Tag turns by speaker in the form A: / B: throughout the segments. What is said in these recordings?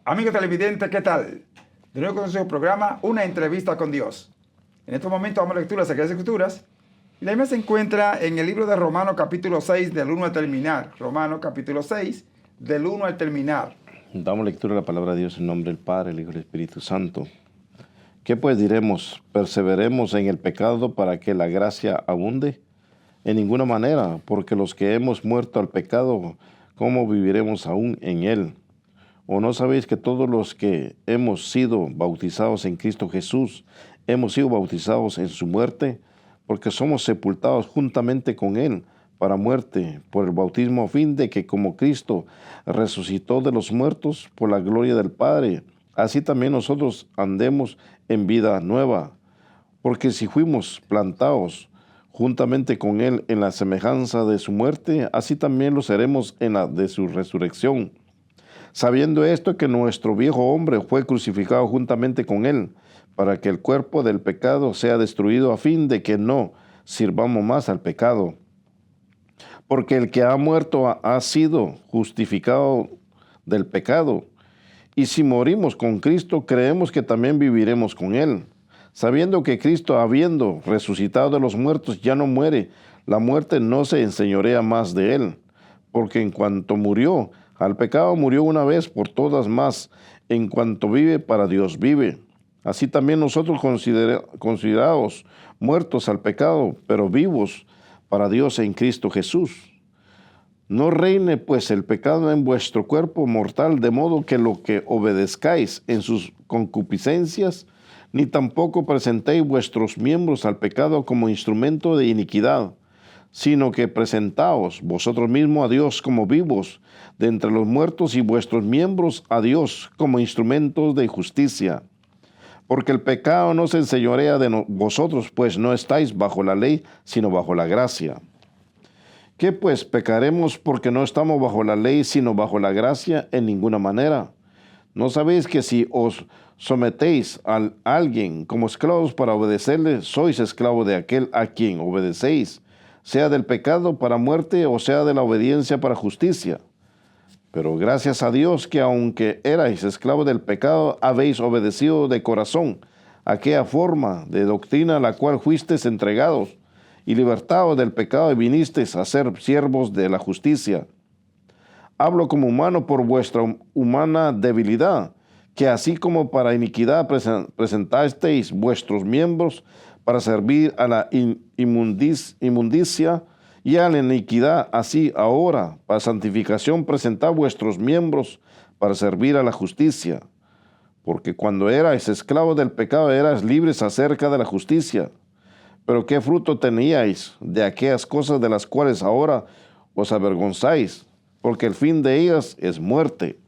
A: Amigos televidentes, ¿qué tal? De nuevo con su programa, Una Entrevista con Dios. En estos momentos vamos a lectura de las Sagradas Escrituras. Y la misma se encuentra en el libro de Romanos capítulo 6, del 1 al terminar. Romanos capítulo 6, del 1 al terminar.
B: Damos lectura a la palabra de Dios en nombre del Padre, el Hijo y el Espíritu Santo. ¿Qué pues diremos? ¿Perseveremos en el pecado para que la gracia abunde? En ninguna manera, porque los que hemos muerto al pecado, ¿cómo viviremos aún en él? ¿O no sabéis que todos los que hemos sido bautizados en Cristo Jesús, hemos sido bautizados en su muerte? Porque somos sepultados juntamente con él para muerte por el bautismo, a fin de que como Cristo resucitó de los muertos por la gloria del Padre, así también nosotros andemos en vida nueva. Porque si fuimos plantados juntamente con él en la semejanza de su muerte, así también lo seremos en la de su resurrección. Sabiendo esto, que nuestro viejo hombre fue crucificado juntamente con él, para que el cuerpo del pecado sea destruido, a fin de que no sirvamos más al pecado. Porque el que ha muerto ha sido justificado del pecado. Y si morimos con Cristo, creemos que también viviremos con él. Sabiendo que Cristo, habiendo resucitado de los muertos, ya no muere, la muerte no se enseñorea más de él. Porque en cuanto murió al pecado, murió una vez por todas, más en cuanto vive, para Dios vive. Así también nosotros considerados muertos al pecado, pero vivos para Dios en Cristo Jesús. No reine pues el pecado en vuestro cuerpo mortal, de modo que lo que obedezcáis en sus concupiscencias, ni tampoco presentéis vuestros miembros al pecado como instrumento de iniquidad, sino que presentaos vosotros mismos a Dios como vivos de entre los muertos, y vuestros miembros a Dios como instrumentos de justicia. Porque el pecado no se enseñorea de vosotros, pues no estáis bajo la ley, sino bajo la gracia. ¿Qué pues? ¿Pecaremos porque no estamos bajo la ley, sino bajo la gracia? En ninguna manera. ¿No sabéis que si os sometéis a alguien como esclavos para obedecerle, sois esclavos de aquel a quien obedecéis, sea del pecado para muerte o sea de la obediencia para justicia? Pero gracias a Dios que aunque erais esclavos del pecado, habéis obedecido de corazón aquella forma de doctrina a la cual fuisteis entregados, y libertados del pecado, y vinisteis a ser siervos de la justicia. Hablo como humano por vuestra humana debilidad, que así como para iniquidad presentasteis vuestros miembros para servir a la inmundicia y a la iniquidad, así ahora para santificación presentad vuestros miembros para servir a la justicia. Porque cuando erais esclavos del pecado, erais libres acerca de la justicia. Pero ¿qué fruto teníais de aquellas cosas de las cuales ahora os avergonzáis? Porque el fin de ellas es muerte.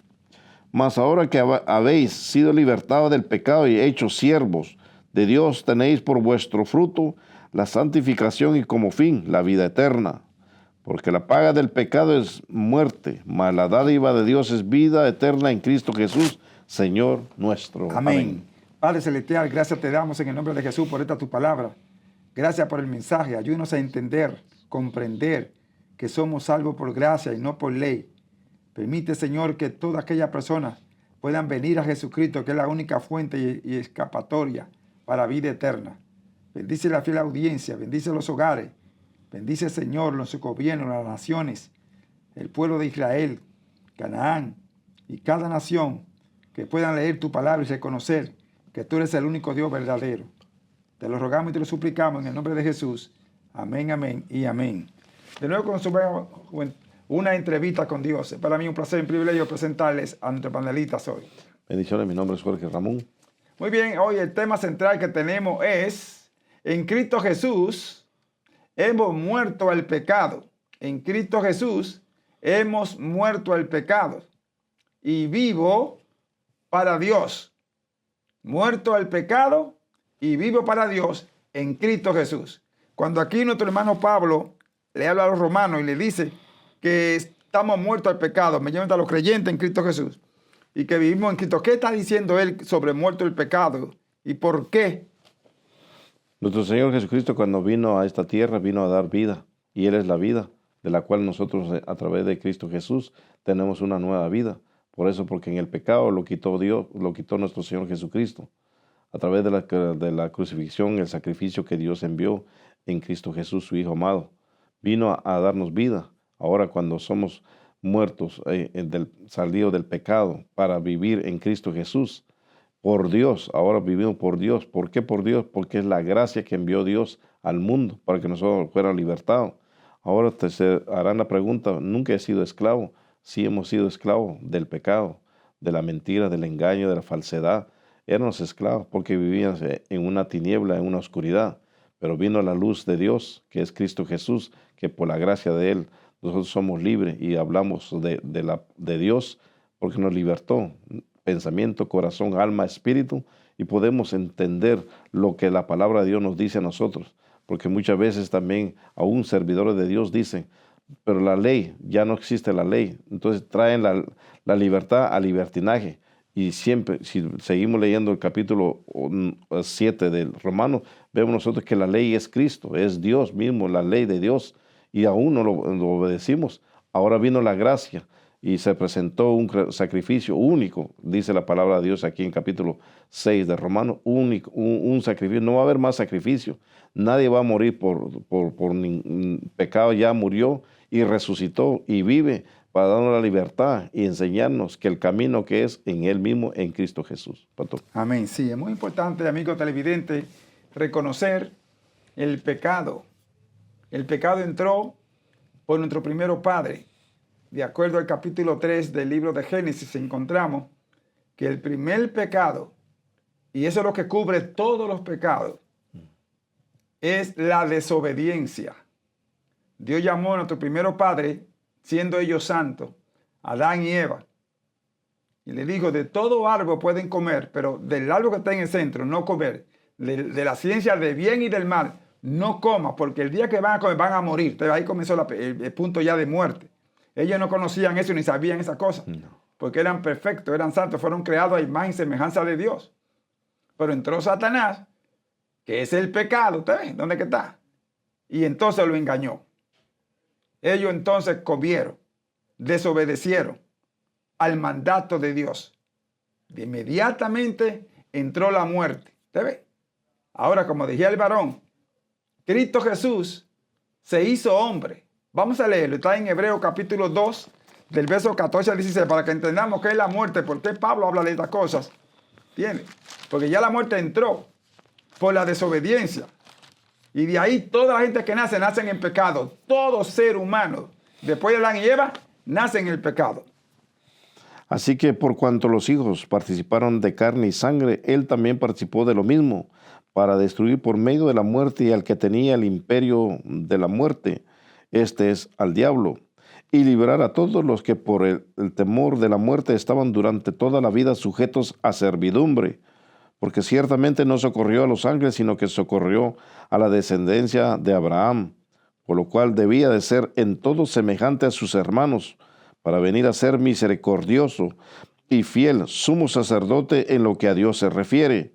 B: Mas ahora que habéis sido libertados del pecado y hechos siervos de Dios, tenéis por vuestro fruto la santificación, y como fin la vida eterna. Porque la paga del pecado es muerte, mas la dádiva de Dios es vida eterna en Cristo Jesús, Señor nuestro.
A: Amén. Padre Celestial, gracias te damos en el nombre de Jesús por esta tu palabra. Gracias por el mensaje. Ayúdanos a entender, comprender que somos salvos por gracia y no por ley. Permite, Señor, que todas aquellas personas puedan venir a Jesucristo, que es la única fuente y escapatoria para vida eterna. Bendice la fiel audiencia, bendice los hogares, bendice, Señor, los gobiernos, las naciones, el pueblo de Israel, Canaán y cada nación, que puedan leer tu palabra y reconocer que tú eres el único Dios verdadero. Te lo rogamos y te lo suplicamos en el nombre de Jesús. Amén, amén y amén. De nuevo con una entrevista con Dios. Es para mí un placer y un privilegio presentarles a nuestros panelistas hoy.
B: Bendiciones, mi nombre es Jorge Ramón.
A: Muy bien, hoy el tema central que tenemos es: en Cristo Jesús hemos muerto al pecado. En Cristo Jesús hemos muerto al pecado y vivo para Dios. Muerto al pecado y vivo para Dios en Cristo Jesús. Cuando aquí nuestro hermano Pablo le habla a los romanos y le dice que estamos muertos al pecado, me llaman a los creyentes en Cristo Jesús, y que vivimos en Cristo, ¿qué está diciendo él sobre muerto el pecado? ¿Y por qué?
B: Nuestro Señor Jesucristo, cuando vino a esta tierra, vino a dar vida, y Él es la vida, de la cual nosotros a través de Cristo Jesús tenemos una nueva vida, Por eso, porque en el pecado lo quitó Dios, lo quitó nuestro Señor Jesucristo. A través de la crucifixión, el sacrificio que Dios envió en Cristo Jesús, su Hijo amado, vino a darnos vida. Ahora cuando somos muertos, salidos del pecado para vivir en Cristo Jesús, por Dios, ahora vivimos por Dios. ¿Por qué por Dios? Porque es la gracia que envió Dios al mundo para que nosotros fuéramos libertados. Ahora se harán la pregunta, ¿nunca he sido esclavo? Sí hemos sido esclavos del pecado, de la mentira, del engaño, de la falsedad. Éramos esclavos porque vivíamos en una tiniebla, en una oscuridad. Pero vino la luz de Dios, que es Cristo Jesús, que por la gracia de Él nosotros somos libres y hablamos de Dios porque nos libertó. Pensamiento, corazón, alma, espíritu, y podemos entender lo que la palabra de Dios nos dice a nosotros. Porque muchas veces también aún servidores de Dios dicen, pero la ley, ya no existe la ley. Entonces traen la libertad al libertinaje. Y siempre, si seguimos leyendo el capítulo 7 del Romano, vemos nosotros que la ley es Cristo, es Dios mismo, la ley de Dios, y aún no lo obedecimos. Ahora vino la gracia y se presentó un sacrificio único, dice la palabra de Dios aquí en capítulo 6 de Romano, único, un sacrificio. No va a haber más sacrificio. Nadie va a morir por pecado, ya murió y resucitó y vive para darnos la libertad y enseñarnos que el camino que es en Él mismo, en Cristo Jesús. Pastor.
A: Amén. Sí, es muy importante, amigo televidente, reconocer el pecado. El pecado entró por nuestro primero padre. De acuerdo al capítulo 3 del libro de Génesis, encontramos que el primer pecado, y eso es lo que cubre todos los pecados, es la desobediencia. Dios llamó a nuestro primero padre, siendo ellos santos, Adán y Eva, y le dijo, de todo árbol pueden comer, pero del árbol que está en el centro, no comer. De la ciencia del bien y del mal, no coma, porque el día que van a comer van a morir. Entonces ahí comenzó el punto ya de muerte. Ellos no conocían eso ni sabían esa cosa, porque eran perfectos, eran santos, fueron creados a imagen y semejanza de Dios. Pero entró Satanás, que es el pecado, ¿usted ve? ¿Dónde que está? Y entonces lo engañó. Ellos entonces comieron, desobedecieron al mandato de Dios. De inmediatamente entró la muerte. ¿Usted ve? Ahora, como decía el varón, Cristo Jesús se hizo hombre. Vamos a leerlo. Está en Hebreos capítulo 2, del verso 14 al 16, para que entendamos qué es la muerte, por qué Pablo habla de estas cosas. ¿Entiendes? Porque ya la muerte entró por la desobediencia. Y de ahí toda la gente que nace, nacen en pecado. Todo ser humano, después de Adán y Eva, nace en el pecado.
B: Así que por cuanto los hijos participaron de carne y sangre, Él también participó de lo mismo, para destruir por medio de la muerte y al que tenía el imperio de la muerte, este es al diablo, y librar a todos los que por el temor de la muerte estaban durante toda la vida sujetos a servidumbre, porque ciertamente no socorrió a los ángeles, sino que socorrió a la descendencia de Abraham, por lo cual debía de ser en todo semejante a sus hermanos, para venir a ser misericordioso y fiel sumo sacerdote en lo que a Dios se refiere,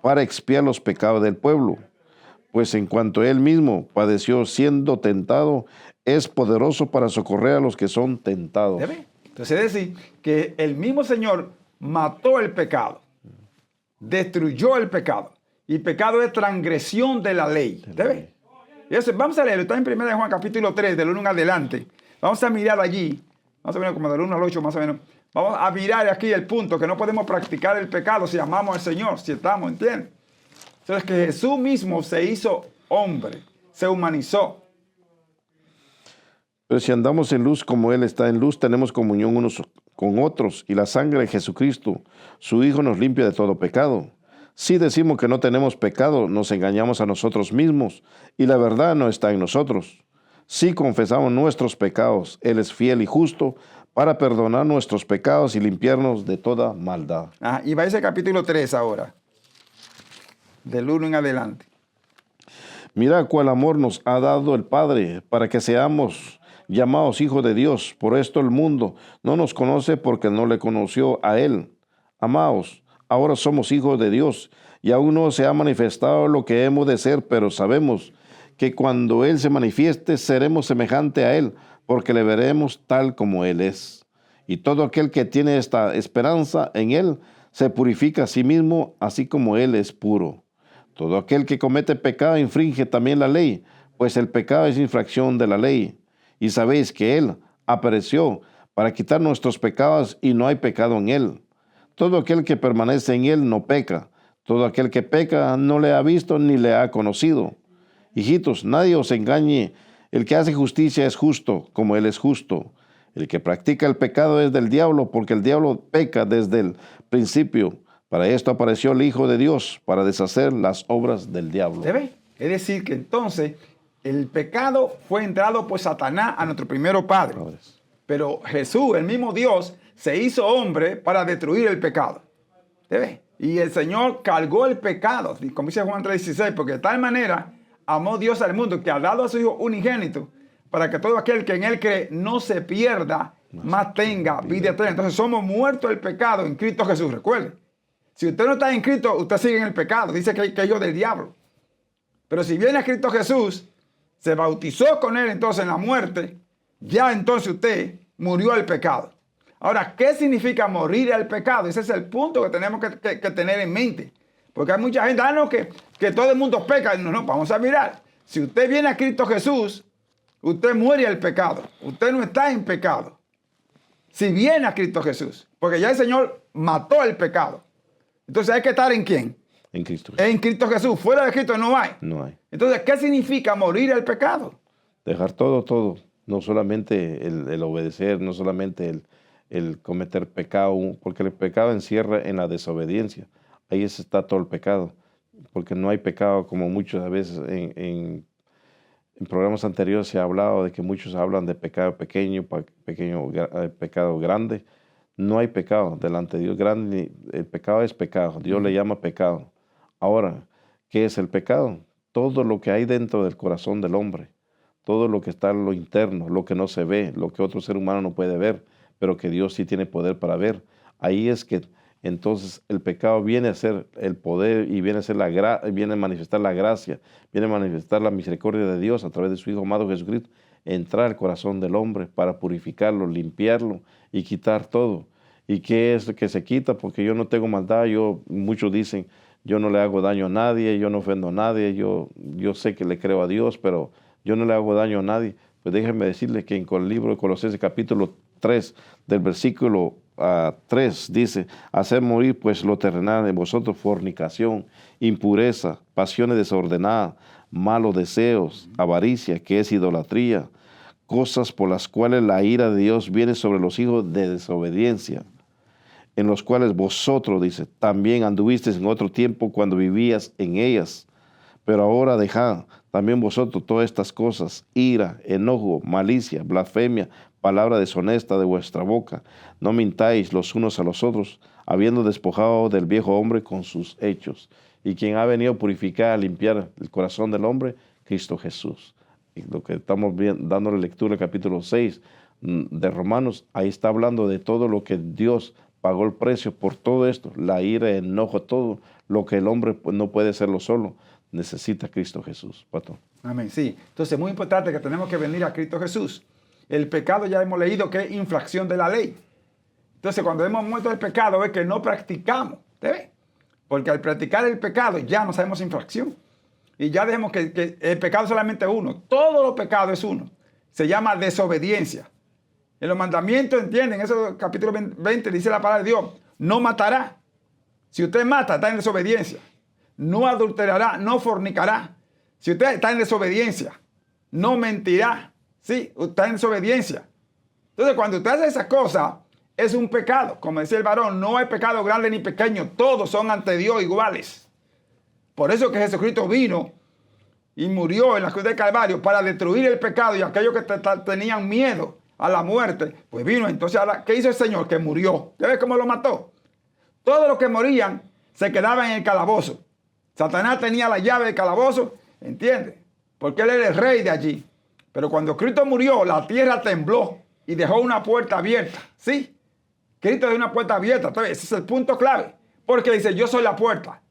B: para expiar los pecados del pueblo. Pues en cuanto él mismo padeció siendo tentado, es poderoso para socorrer a los que son tentados.
A: ¿Debe? Entonces es decir, que el mismo Señor mató el pecado, destruyó el pecado, y pecado es transgresión de la ley. ¿Debe? Eso, vamos a leerlo, está en 1 Juan capítulo 3, del 1 en adelante. Vamos a mirar allí, más o menos como del 1 al 8 más o menos. Vamos a mirar aquí el punto, que no podemos practicar el pecado si amamos al Señor, si estamos, ¿entiendes? Entonces que Jesús mismo se hizo hombre, se humanizó.
B: Pero si andamos en luz como Él está en luz, tenemos comunión unos con otros, y la sangre de Jesucristo, su Hijo, nos limpia de todo pecado. Si decimos que no tenemos pecado, nos engañamos a nosotros mismos, y la verdad no está en nosotros. Si confesamos nuestros pecados, Él es fiel y justo para perdonar nuestros pecados y limpiarnos de toda maldad.
A: Y va ese capítulo 3 ahora, del 1 en adelante.
B: Mira cuál amor nos ha dado el Padre para que seamos llamados hijos de Dios. Por esto el mundo no nos conoce porque no le conoció a Él. Amados, ahora somos hijos de Dios y aún no se ha manifestado lo que hemos de ser, pero sabemos que cuando Él se manifieste seremos semejante a Él, porque le veremos tal como Él es. Y todo aquel que tiene esta esperanza en Él se purifica a sí mismo, así como Él es puro. Todo aquel que comete pecado infringe también la ley, pues el pecado es infracción de la ley. Y sabéis que Él apareció para quitar nuestros pecados y no hay pecado en Él. Todo aquel que permanece en Él no peca. Todo aquel que peca no le ha visto ni le ha conocido. Hijitos, nadie os engañe. El que hace justicia es justo, como Él es justo. El que practica el pecado es del diablo, porque el diablo peca desde el principio. Para esto apareció el Hijo de Dios, para deshacer las obras del diablo.
A: ¿Se ve? Es decir, que entonces el pecado fue entrado por Satanás a nuestro primero padre. Pero Jesús, el mismo Dios, se hizo hombre para destruir el pecado. ¿Se ve? Y el Señor cargó el pecado, como dice Juan 3:16, porque de tal manera amó Dios al mundo que ha dado a su Hijo unigénito para que todo aquel que en Él cree no se pierda, más tenga vida eterna. Entonces somos muertos del pecado en Cristo Jesús. Recuerde, si usted no está en Cristo, usted sigue en el pecado. Dice que es hijo del diablo. Pero si viene a Cristo Jesús, se bautizó con Él entonces en la muerte, ya entonces usted murió al pecado. Ahora, ¿qué significa morir al pecado? Ese es el punto que tenemos que tener en mente. Porque hay mucha gente, no, que todo el mundo peca. No, vamos a mirar. Si usted viene a Cristo Jesús, usted muere al pecado. Usted no está en pecado. Si viene a Cristo Jesús. Porque ya el Señor mató el pecado. Entonces hay que estar ¿en quién?
B: En Cristo Jesús.
A: En Cristo Jesús. Fuera de Cristo no hay.
B: No hay.
A: Entonces, ¿qué significa morir al pecado?
B: Dejar todo. No solamente el obedecer, no solamente el cometer pecado, porque el pecado encierra en la desobediencia. Ahí está todo el pecado. Porque no hay pecado, como muchas veces en programas anteriores se ha hablado de que muchos hablan de pecado pequeño, pecado grande. No hay pecado delante de Dios grande. El pecado es pecado. Dios le llama pecado. Ahora, ¿qué es el pecado? Todo lo que hay dentro del corazón del hombre. Todo lo que está en lo interno, lo que no se ve, lo que otro ser humano no puede ver, pero que Dios sí tiene poder para ver. Ahí es que entonces el pecado viene a ser el poder y viene a manifestar la gracia, viene a manifestar la misericordia de Dios a través de su Hijo amado Jesucristo, entrar al corazón del hombre para purificarlo, limpiarlo y quitar todo. ¿Y qué es lo que se quita? Porque yo no tengo maldad. Muchos dicen, yo no le hago daño a nadie, yo no ofendo a nadie, yo sé que le creo a Dios, pero yo no le hago daño a nadie. Pues déjenme decirles que en el libro de Colosenses capítulo 3, del versículo 3, dice, hacer morir pues lo terrenal en vosotros, fornicación, impureza, pasiones desordenadas, malos deseos, avaricia, que es idolatría, cosas por las cuales la ira de Dios viene sobre los hijos de desobediencia, en los cuales vosotros, dice, también anduvisteis en otro tiempo cuando vivías en ellas. Pero ahora dejad también vosotros todas estas cosas, ira, enojo, malicia, blasfemia, palabra deshonesta de vuestra boca. No mintáis los unos a los otros, habiendo despojado del viejo hombre con sus hechos. Y quien ha venido a purificar, a limpiar el corazón del hombre, Cristo Jesús. Y lo que estamos dándole lectura al capítulo 6 de Romanos, ahí está hablando de todo lo que Dios pagó el precio por todo esto, la ira, el enojo, todo lo que el hombre no puede hacerlo solo. Necesita Cristo Jesús, pastor.
A: Amén, sí. Entonces es muy importante que tenemos que venir a Cristo Jesús. El pecado ya hemos leído que es infracción de la ley. Entonces cuando hemos muerto el pecado es que no practicamos. ¿Te ve? Porque al practicar el pecado ya no sabemos infracción. Y ya dejemos que el pecado solamente es uno. Todo los pecados es uno. Se llama desobediencia. En los mandamientos, ¿entienden? Eso capítulo 20 dice la palabra de Dios. No matará. Si usted mata, está en desobediencia. No adulterará, no fornicará. Si usted está en desobediencia, no mentirá. Sí, está en desobediencia. Entonces, cuando usted hace esas cosas, es un pecado. Como decía el varón, no hay pecado grande ni pequeño. Todos son ante Dios iguales. Por eso que Jesucristo vino y murió en la cruz del Calvario para destruir el pecado y aquellos que tenían miedo a la muerte. Pues vino entonces, ¿qué hizo el Señor? Que murió. ¿Usted ve cómo lo mató? Todos los que morían se quedaban en el calabozo. Satanás tenía la llave del calabozo, ¿entiende? Porque él era el rey de allí. Pero cuando Cristo murió, la tierra tembló y dejó una puerta abierta. ¿Sí? Cristo dejó una puerta abierta. Entonces, ese es el punto clave. Porque dice, yo soy la puerta.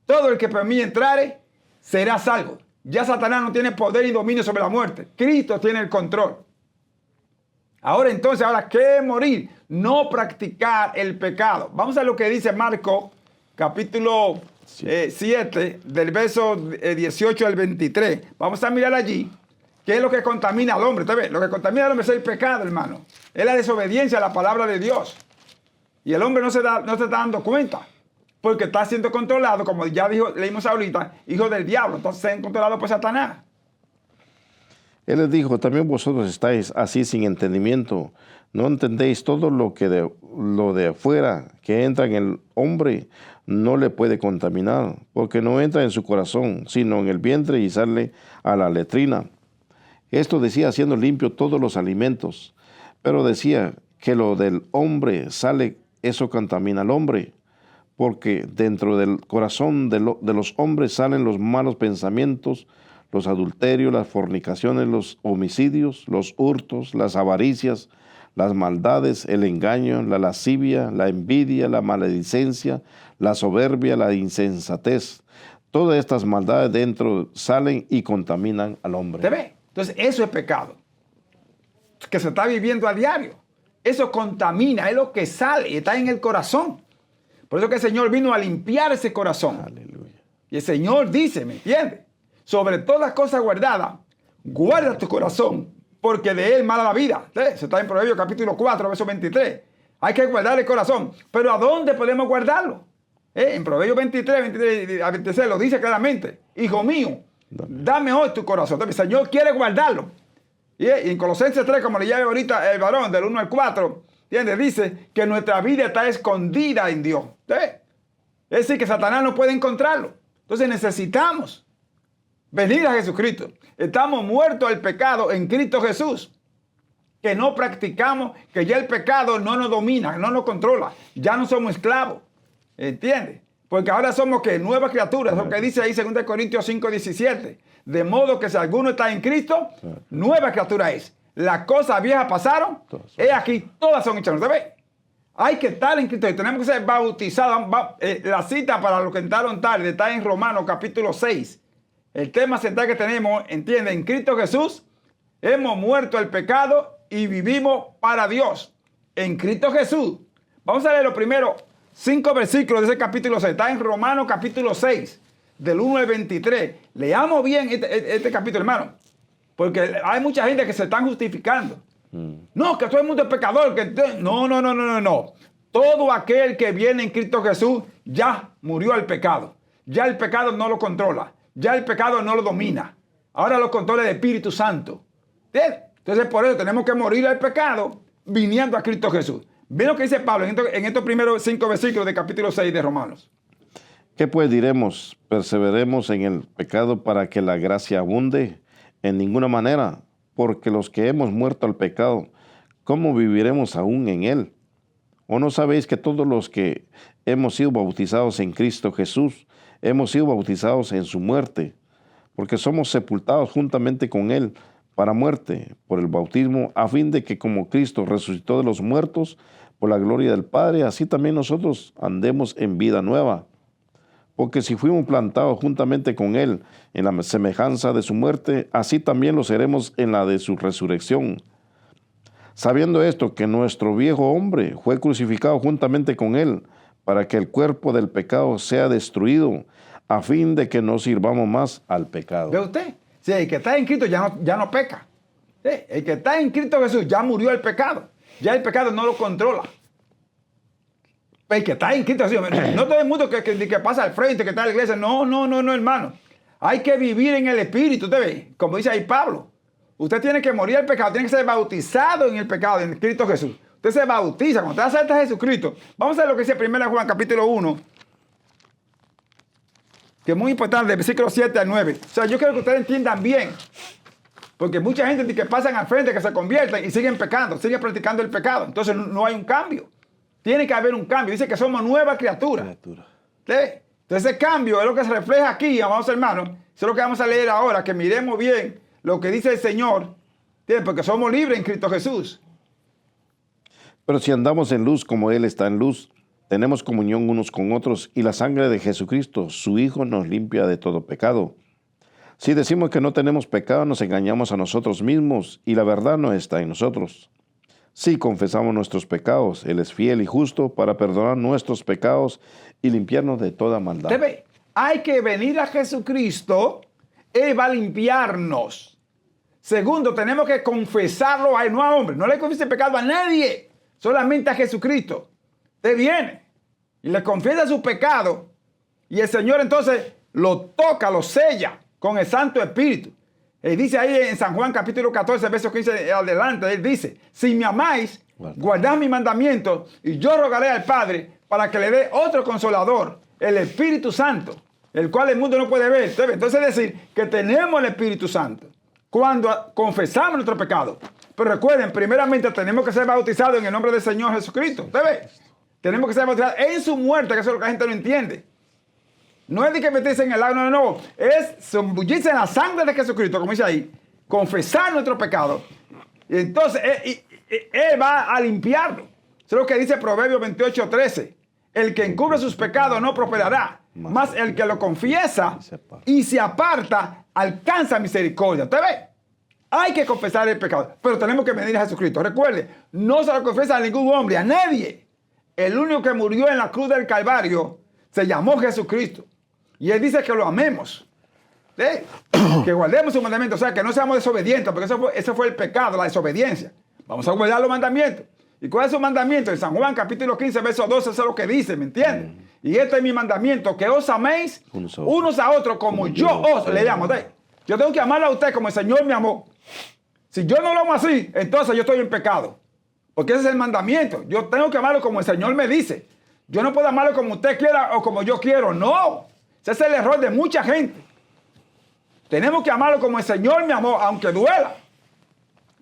A: Todo el que por mí entrare será salvo. Ya Satanás no tiene poder y dominio sobre la muerte. Cristo tiene el control. Ahora entonces, ¿qué morir? No practicar el pecado. Vamos a lo que dice Marcos, capítulo 7, del verso 18 al 23. Vamos a mirar allí qué es lo que contamina al hombre. ¿Usted ve? Lo que contamina al hombre es el pecado, hermano. Es la desobediencia a la palabra de Dios. Y el hombre no se está dando cuenta, porque está siendo controlado, como ya leímos ahorita, hijo del diablo. Entonces se han controlado por Satanás.
B: Él les dijo, también vosotros estáis así sin entendimiento. No entendéis todo lo de afuera que entra en el hombre no le puede contaminar, porque no entra en su corazón, sino en el vientre y sale a la letrina. Esto decía haciendo limpio todos los alimentos, pero decía que lo del hombre sale, eso contamina al hombre, porque dentro del corazón de los hombres salen los malos pensamientos, los adulterios, las fornicaciones, los homicidios, los hurtos, las avaricias, las maldades, el engaño, la lascivia, la envidia, la maledicencia, la soberbia, la insensatez. Todas estas maldades dentro salen y contaminan al hombre.
A: ¿Te ve? Entonces eso es pecado, que se está viviendo a diario. Eso contamina, es lo que sale, está en el corazón. Por eso que el Señor vino a limpiar ese corazón.
B: Aleluya.
A: Y el Señor dice, ¿me entiendes? Sobre todas las cosas guardadas, guarda tu corazón, porque de él mala la vida. Eso está en Proverbios capítulo 4, verso 23. Hay que guardar el corazón. Pero ¿a dónde podemos guardarlo? En Proverbios 23 a 26 lo dice claramente. Hijo mío, dame hoy tu corazón. El Señor quiere guardarlo. Y en Colosenses 3, como le llama ahorita el varón, del 1 al 4, ¿entiendes? Dice que nuestra vida está escondida en Dios. Es decir, que Satanás no puede encontrarlo. Entonces necesitamos venir a Jesucristo. Estamos muertos al pecado en Cristo Jesús. Que no practicamos, que ya el pecado no nos domina, no nos controla. Ya no somos esclavos. ¿Entiendes? Porque ahora somos que nuevas criaturas. Lo que dice ahí 2 Corintios 5, 17. De modo que si alguno está en Cristo, nueva criatura es. Las cosas viejas pasaron. Aquí todas son hechas. ¿No se ve? Hay que estar en Cristo y tenemos que ser bautizados. La cita para los que entraron tarde está en Romanos capítulo 6. El tema central que tenemos, entiende, en Cristo Jesús hemos muerto al pecado y vivimos para Dios. En Cristo Jesús. Vamos a leer los primeros 5 versículos de ese capítulo 6. Está en Romanos capítulo 6, del 1 al 23. Leamos bien este capítulo, hermano. Porque hay mucha gente que se están justificando. No, que todo el mundo es pecador. No. Todo aquel que viene en Cristo Jesús ya murió al pecado. Ya el pecado no lo controla. Ya el pecado no lo domina. Ahora lo controla el Espíritu Santo. ¿Entiendes? Entonces por eso tenemos que morir al pecado viniendo a Cristo Jesús. Ven lo que dice Pablo en estos primeros 5 versículos del capítulo 6 de Romanos.
B: ¿Qué pues diremos? ¿Perseveremos en el pecado para que la gracia abunde? En ninguna manera, porque los que hemos muerto al pecado, ¿cómo viviremos aún en él? ¿O no sabéis que todos los que hemos sido bautizados en Cristo Jesús, hemos sido bautizados en su muerte? Porque somos sepultados juntamente con él para muerte por el bautismo, a fin de que como Cristo resucitó de los muertos por la gloria del Padre, así también nosotros andemos en vida nueva. Porque si fuimos plantados juntamente con él en la semejanza de su muerte, así también lo seremos en la de su resurrección. Sabiendo esto, que nuestro viejo hombre fue crucificado juntamente con él, para que el cuerpo del pecado sea destruido, a fin de que no sirvamos más al pecado.
A: ¿Ve usted? Sí, el que está en Cristo ya no peca. Sí, el que está en Cristo Jesús ya murió el pecado. Ya el pecado no lo controla. El que está en Cristo Jesús. No todo el mundo que pasa al frente, que está en la iglesia. No, hermano. Hay que vivir en el Espíritu. Usted ve, como dice ahí Pablo. Usted tiene que morir al pecado. Tiene que ser bautizado en el pecado, en Cristo Jesús. Usted se bautiza. Cuando usted acepta a Jesucristo. Vamos a ver lo que dice 1 Juan capítulo 1. Que es muy importante, del versículo 7 al 9. O sea, yo quiero que ustedes entiendan bien. Porque mucha gente que pasan al frente, que se convierten y siguen pecando, siguen practicando el pecado. Entonces no hay un cambio. Tiene que haber un cambio. Dice que somos nuevas criaturas. ¿Sí? Entonces ese cambio es lo que se refleja aquí, amados hermanos. Eso es lo que vamos a leer ahora, que miremos bien lo que dice el Señor. ¿Sí? Porque somos libres en Cristo Jesús.
B: Pero si andamos en luz como Él está en luz, tenemos comunión unos con otros y la sangre de Jesucristo, su Hijo, nos limpia de todo pecado. Si decimos que no tenemos pecado, nos engañamos a nosotros mismos y la verdad no está en nosotros. Si confesamos nuestros pecados, Él es fiel y justo para perdonar nuestros pecados y limpiarnos de toda maldad.
A: ¿Te ve? Hay que venir a Jesucristo, Él va a limpiarnos. Segundo, tenemos que confesarlo a Él, no a hombre. No le confiese el pecado a nadie, solamente a Jesucristo. Usted viene y le confiesa su pecado y el Señor entonces lo toca, lo sella con el Santo Espíritu. Él dice ahí en San Juan capítulo 14, verso 15 adelante, Él dice, si me amáis, guardad mis mandamientos y yo rogaré al Padre para que le dé otro consolador, el Espíritu Santo, el cual el mundo no puede ver. Entonces es decir, que tenemos el Espíritu Santo cuando confesamos nuestro pecado. Pero recuerden, primeramente tenemos que ser bautizados en el nombre del Señor Jesucristo. ¿Usted ve? Tenemos que ser bautizados en su muerte, que eso es lo que la gente no entiende. No es de que meterse en el agua, no. Es zambullirse en la sangre de Jesucristo, como dice ahí. Confesar nuestro pecado. Y entonces, Él va a limpiarlo. Eso es lo que dice Proverbios 28:13. El que encubre sus pecados no prosperará. Mas el que lo confiesa y se aparta, alcanza misericordia. ¿Usted ve? Hay que confesar el pecado. Pero tenemos que venir a Jesucristo. Recuerde, no se lo confiesa a ningún hombre, a nadie. El único que murió en la cruz del Calvario se llamó Jesucristo. Y Él dice que lo amemos. ¿Sí? Que guardemos sus mandamientos. O sea, que no seamos desobedientes, porque eso fue el pecado, la desobediencia. Vamos a guardar los mandamientos. ¿Y cuál es su mandamiento? En San Juan capítulo 15, verso 12, eso es lo que dice, ¿me entiendes? Y este es mi mandamiento, que os améis unos a otros como yo os le amo. Yo tengo que amarlo a usted como el Señor me amó. Si yo no lo amo así, entonces yo estoy en pecado. Porque ese es el mandamiento. Yo tengo que amarlo como el Señor me dice. Yo no puedo amarlo como usted quiera o como yo quiero. No. Ese es el error de mucha gente. Tenemos que amarlo como el Señor me amó, aunque duela.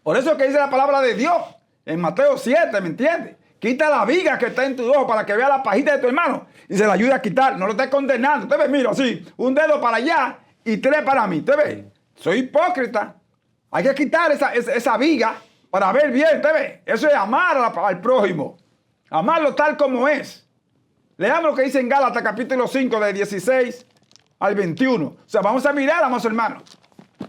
A: Por eso es que dice la palabra de Dios en Mateo 7, ¿me entiendes? Quita la viga que está en tu ojo para que vea la pajita de tu hermano y se la ayude a quitar. No lo estés condenando. Usted ve, mira, así, un dedo para allá y 3 para mí. Usted ve, soy hipócrita. Hay que quitar esa viga para ver bien. Usted ve, eso es amar al prójimo. Amarlo tal como es. Leamos lo que dice en Gálatas capítulo 5, de 16 al 21. O sea, vamos a mirar, amados hermanos.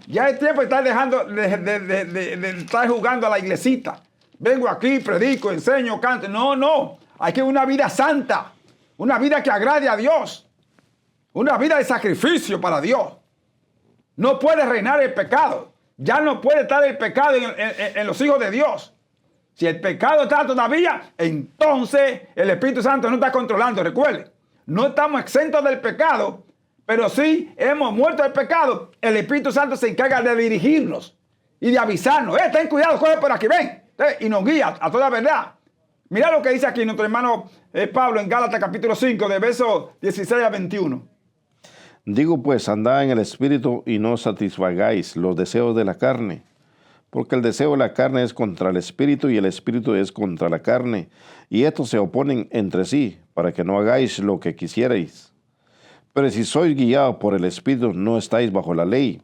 A: Ya es tiempo de estar dejando de estar jugando a la iglesita. Vengo aquí, predico, enseño, canto. No. Hay que una vida santa. Una vida que agrade a Dios. Una vida de sacrificio para Dios. No puede reinar el pecado. Ya no puede estar el pecado en los hijos de Dios. Si el pecado está todavía, entonces el Espíritu Santo no está controlando. Recuerde, no estamos exentos del pecado, pero sí hemos muerto del pecado. El Espíritu Santo se encarga de dirigirnos y de avisarnos. Ten cuidado, coge por aquí, ven. Y nos guía a toda verdad. Mira lo que dice aquí nuestro hermano Pablo en Gálatas capítulo 5, de versos 16 a 21.
B: Digo pues, andad en el Espíritu y no satisfagáis los deseos de la carne. Porque el deseo de la carne es contra el Espíritu y el Espíritu es contra la carne. Y estos se oponen entre sí, para que no hagáis lo que quisierais. Pero si sois guiados por el Espíritu, no estáis bajo la ley.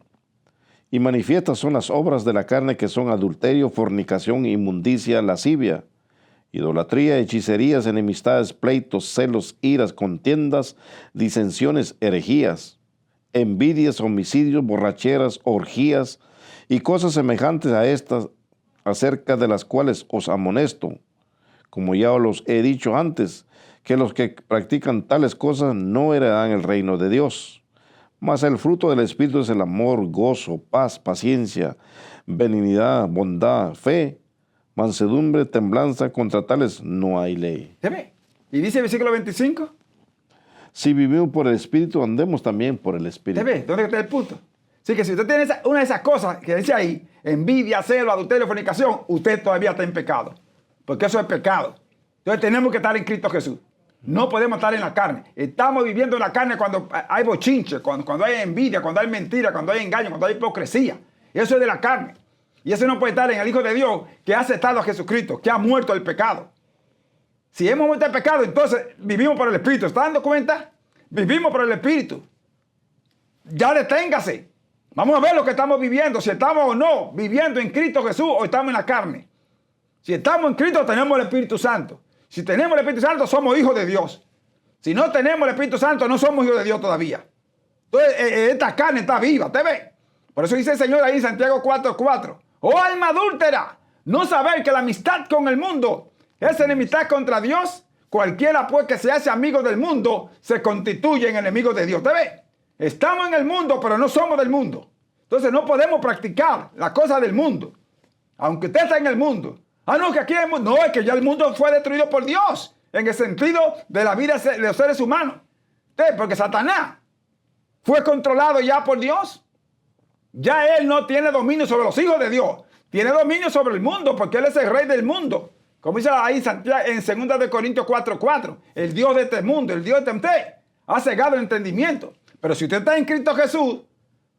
B: Y manifiestas son las obras de la carne, que son adulterio, fornicación, inmundicia, lascivia, idolatría, hechicerías, enemistades, pleitos, celos, iras, contiendas, disensiones, herejías, envidias, homicidios, borracheras, orgías, y cosas semejantes a estas, acerca de las cuales os amonesto, como ya os los he dicho antes, que los que practican tales cosas no heredarán el reino de Dios. Mas el fruto del Espíritu es el amor, gozo, paz, paciencia, benignidad, bondad, fe, mansedumbre, templanza. Contra tales no hay ley.
A: ¿Se ve? Y dice el versículo 25.
B: Si vivimos por el Espíritu, andemos también por el Espíritu.
A: ¿Se ve? ¿Dónde está el punto? Así que si usted tiene una de esas cosas que dice ahí, envidia, celo, adulterio, fornicación, usted todavía está en pecado. Porque eso es pecado. Entonces tenemos que estar en Cristo Jesús. No podemos estar en la carne. Estamos viviendo en la carne cuando hay bochinche, cuando hay envidia, cuando hay mentira, cuando hay engaño, cuando hay hipocresía. Eso es de la carne. Y eso no puede estar en el Hijo de Dios que ha aceptado a Jesucristo, que ha muerto el pecado. Si hemos muerto el pecado, entonces vivimos por el Espíritu. ¿Está dando cuenta? Vivimos por el Espíritu. Ya deténgase. Vamos a ver lo que estamos viviendo, si estamos o no viviendo en Cristo Jesús o estamos en la carne. Si estamos en Cristo, tenemos el Espíritu Santo. Si tenemos el Espíritu Santo, somos hijos de Dios. Si no tenemos el Espíritu Santo, no somos hijos de Dios todavía. Entonces, esta carne está viva, ¿te ve? Por eso dice el Señor ahí en Santiago 4:4. Oh alma adúltera, No saber que la amistad con el mundo es enemistad contra Dios. Cualquiera pues que se hace amigo del mundo se constituye en enemigo de Dios. ¿Te ve? Estamos en el mundo, pero no somos del mundo. Entonces no podemos practicar la cosa del mundo. Aunque usted está en el mundo. Ah, no, que aquí hay el mundo. No, es que ya el mundo fue destruido por Dios. En el sentido de la vida de los seres humanos. Porque Satanás fue controlado ya por Dios. Ya él no tiene dominio sobre los hijos de Dios. Tiene dominio sobre el mundo porque él es el rey del mundo. Como dice ahí en 2 Corintios 4:4. El Dios de este mundo, el Dios de usted, ha cegado el entendimiento. Pero si usted está en Cristo Jesús,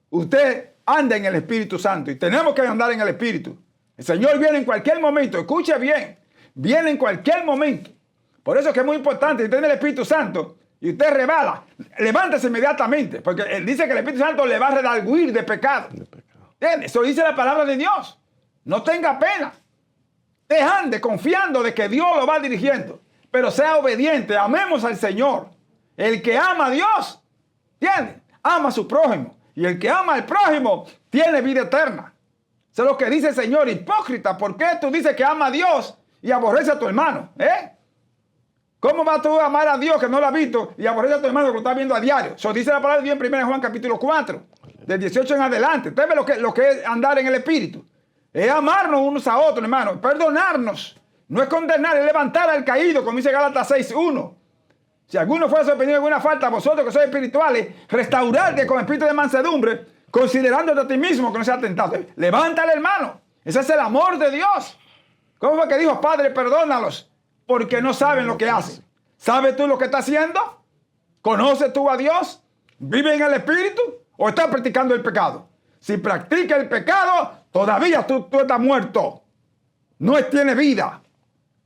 A: usted anda en el Espíritu Santo. Y tenemos que andar en el Espíritu. El Señor viene en cualquier momento. Escuche bien. Viene en cualquier momento. Por eso es que es muy importante. Si usted tiene el Espíritu Santo y usted rebala, levántese inmediatamente. Porque él dice que el Espíritu Santo le va a redarguir de pecado. Eso dice la palabra de Dios. No tenga pena. Te ande confiando de que Dios lo va dirigiendo. Pero sea obediente. Amemos al Señor. El que ama a Dios, ¿entiendes? Ama a su prójimo. Y el que ama al prójimo tiene vida eterna. Eso es lo que dice el Señor. Hipócrita, ¿por qué tú dices que ama a Dios y aborrece a tu hermano? ¿Cómo vas tú a amar a Dios que no lo has visto y aborrece a tu hermano que lo estás viendo a diario? Eso dice la palabra de Dios en 1 Juan capítulo 4, del 18 en adelante. Usted ve lo que es andar en el Espíritu. Es amarnos unos a otros, hermano. Perdonarnos. No es condenar, es levantar al caído, como dice Gálatas 6:1. Si alguno fuera sorprendido de alguna falta, vosotros que sois espirituales, restaurarte con espíritu de mansedumbre, considerándote a ti mismo que no seas tentado. Levántale, hermano. Ese es el amor de Dios. ¿Cómo fue que dijo, Padre, perdónalos? Porque no saben lo que hacen. ¿Sabes tú lo que estás haciendo? ¿Conoces tú a Dios? ¿Vive en el Espíritu? ¿O estás practicando el pecado? Si practicas el pecado, todavía tú estás muerto. No tiene vida.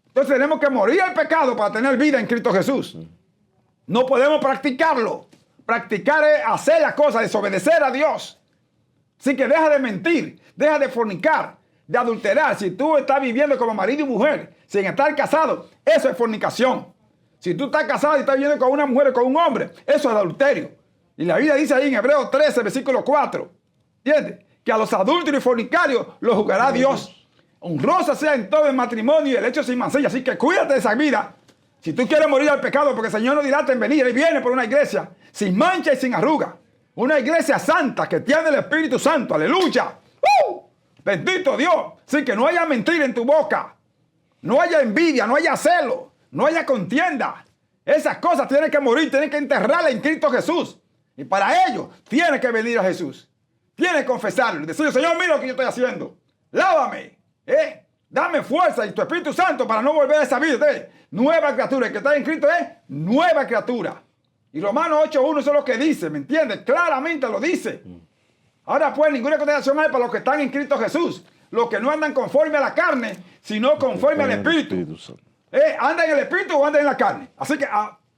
A: Entonces tenemos que morir al pecado para tener vida en Cristo Jesús. No podemos practicarlo. Practicar es hacer las cosas, desobedecer a Dios. Así que deja de mentir, deja de fornicar, de adulterar. Si tú estás viviendo como marido y mujer sin estar casado, eso es fornicación. Si tú estás casado y estás viviendo con una mujer o con un hombre, eso es adulterio. Y la Biblia dice ahí en Hebreos 13, versículo 4, ¿entiendes? Que a los adúlteros y fornicarios los juzgará Dios. Honrosa sea en todo el matrimonio y el hecho sin mancilla. Así que cuídate de esa vida. Si tú quieres morir al pecado, porque el Señor no dirá en venir, Él viene por una iglesia sin mancha y sin arruga. Una iglesia santa que tiene el Espíritu Santo. ¡Aleluya! Bendito Dios. Así que no haya mentira en tu boca. No haya envidia, no haya celo, no haya contienda. Esas cosas tienen que morir, tienen que enterrarlas en Cristo Jesús. Y para ello, tiene que venir a Jesús. Tiene que confesarlo. Decirle, Señor, mira lo que yo estoy haciendo. Lávame. Dame fuerza y tu Espíritu Santo para no volver a esa vida. Nueva criatura. El que está en Cristo es nueva criatura. Y Romanos 8:1 eso es lo que dice, ¿me entiendes? Claramente lo dice. Ahora pues, ninguna condenación hay para los que están en Cristo Jesús. Los que no andan conforme a la carne, sino conforme al Espíritu. ¿Anda en el Espíritu o anda en la carne? Así que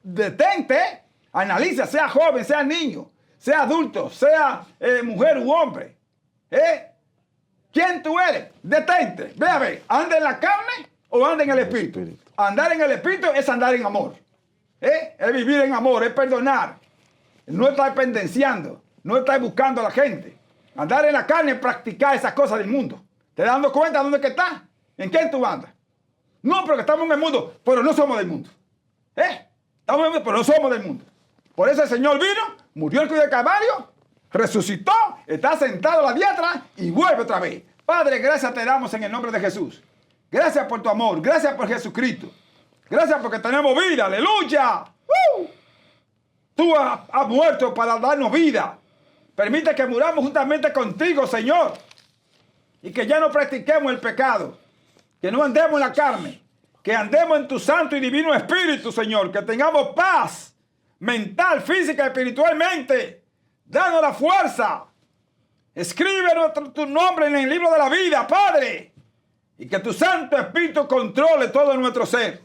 A: detente, analiza, sea joven, sea niño, sea adulto, sea mujer u hombre. ¿Quién tú eres? Detente. Ve a ver, ¿anda en la carne o anda en el Espíritu? Andar en el Espíritu es andar en amor. Es vivir en amor, es perdonar. No estar pendenciando, no estar buscando a la gente. Andar en la carne es practicar esas cosas del mundo. ¿Te das dando cuenta de dónde que estás? ¿En quién tú andas? No, pero que estamos en el mundo, pero no somos del mundo. Estamos en el mundo, pero no somos del mundo. Por eso el Señor vino, murió en el cruz del Calvario, resucitó, está sentado a la diestra y vuelve otra vez. Padre, gracias te damos en el nombre de Jesús. Gracias por tu amor, gracias por Jesucristo. Gracias porque tenemos vida, aleluya. Tú has muerto para darnos vida. Permite que muramos juntamente contigo, Señor. Y que ya no practiquemos el pecado. Que no andemos en la carne. Que andemos en tu santo y divino Espíritu, Señor. Que tengamos paz mental, física y espiritualmente. Danos la fuerza. Escribe tu nombre en el libro de la vida, Padre. Y que tu Santo Espíritu controle todo nuestro ser.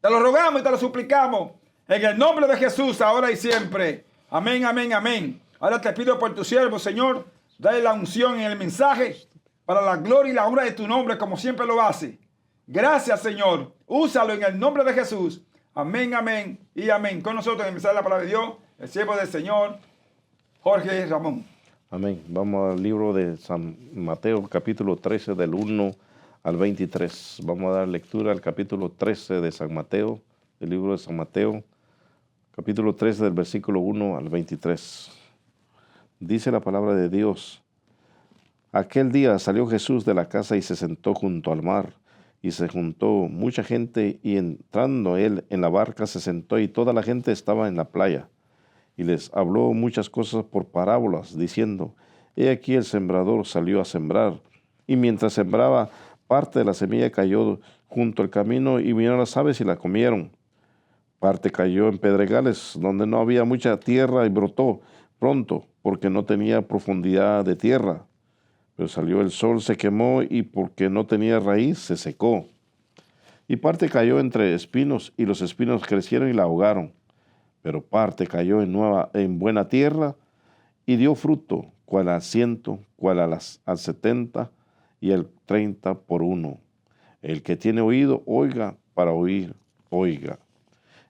A: Te lo rogamos y te lo suplicamos. En el nombre de Jesús, ahora y siempre. Amén, amén, amén. Ahora te pido por tu siervo, Señor. Dale la unción en el mensaje. Para la gloria y la honra de tu nombre, como siempre lo hace. Gracias, Señor. Úsalo en el nombre de Jesús. Amén, amén y amén. Con nosotros en el mensaje de la palabra de Dios, el siervo del Señor, Jorge Ramón.
B: Amén. Vamos al libro de San Mateo, capítulo 13, del 1 al 23. Vamos a dar lectura al capítulo 13 de San Mateo, del libro de San Mateo, capítulo 13 del versículo 1 al 23. Dice la palabra de Dios: Aquel día salió Jesús de la casa y se sentó junto al mar, y se juntó mucha gente, y entrando él en la barca se sentó, y toda la gente estaba en la playa. Y les habló muchas cosas por parábolas, diciendo: He aquí el sembrador salió a sembrar, y mientras sembraba, parte de la semilla cayó junto al camino, y vinieron las aves y la comieron. Parte cayó en pedregales, donde no había mucha tierra, y brotó pronto, porque no tenía profundidad de tierra. Pero salió el sol, se quemó, y porque no tenía raíz, se secó. Y parte cayó entre espinos, y los espinos crecieron y la ahogaron. Pero parte cayó en buena tierra, y dio fruto, cual al 100, cual al 70, y al 30 por uno. El que tiene oído, oiga, para oír, oiga.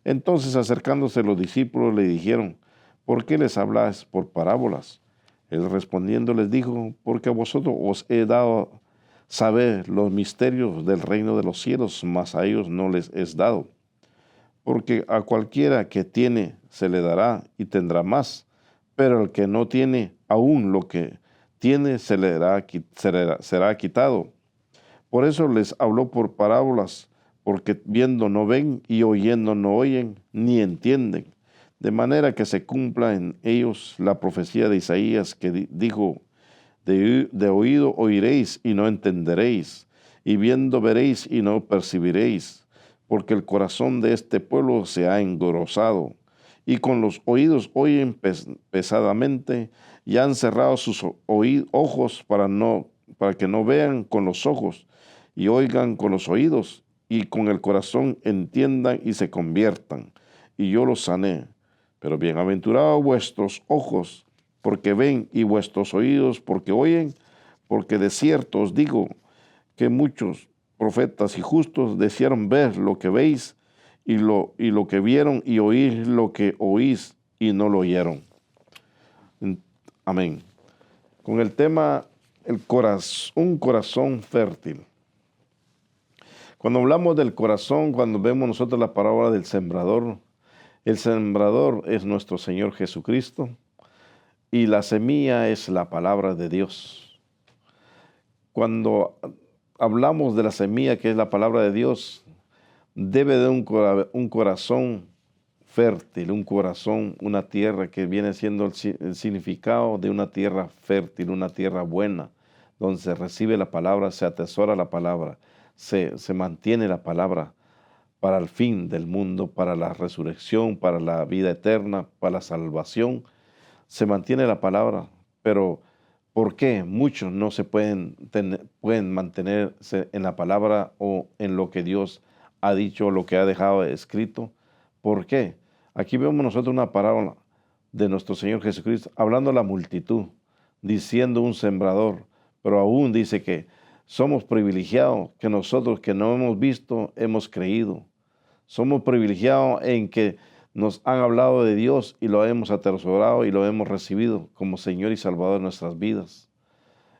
B: Entonces, acercándose los discípulos, le dijeron: ¿Por qué les habláis por parábolas? Él respondiendo les dijo: Porque a vosotros os he dado saber los misterios del reino de los cielos, mas a ellos no les es dado. Porque a cualquiera que tiene se le dará y tendrá más, pero al que no tiene, aún lo que tiene será quitado. Por eso les habló por parábolas, porque viendo no ven y oyendo no oyen, ni entienden. De manera que se cumpla en ellos la profecía de Isaías, que dijo: de oído oiréis y no entenderéis, y viendo veréis y no percibiréis, porque el corazón de este pueblo se ha engrosado, y con los oídos oyen pesadamente, y han cerrado sus ojos para que no vean con los ojos, y oigan con los oídos, y con el corazón entiendan y se conviertan, y yo los sané. Pero bienaventurados vuestros ojos, porque ven, y vuestros oídos, porque oyen, porque de cierto os digo que muchos profetas y justos desearon ver lo que veis, y lo que vieron, y oír lo que oís, y no lo oyeron. Amén. Con el tema, un corazón fértil. Cuando hablamos del corazón, cuando vemos nosotros la parábola del sembrador, el sembrador es nuestro Señor Jesucristo, y la semilla es la palabra de Dios. Cuando hablamos de la semilla, que es la palabra de Dios, debe de un corazón fértil, un corazón, una tierra que viene siendo el significado de una tierra fértil, una tierra buena, donde se recibe la palabra, se atesora la palabra, se mantiene la palabra para el fin del mundo, para la resurrección, para la vida eterna, para la salvación. Se mantiene la palabra, pero ¿por qué muchos no se pueden mantenerse en la palabra o en lo que Dios ha dicho, lo que ha dejado escrito? ¿Por qué? Aquí vemos nosotros una parábola de nuestro Señor Jesucristo, hablando a la multitud, diciendo un sembrador, pero aún dice que somos privilegiados, que nosotros que no hemos visto, hemos creído. Somos privilegiados en que nos han hablado de Dios y lo hemos atesorado y lo hemos recibido como Señor y Salvador de nuestras vidas.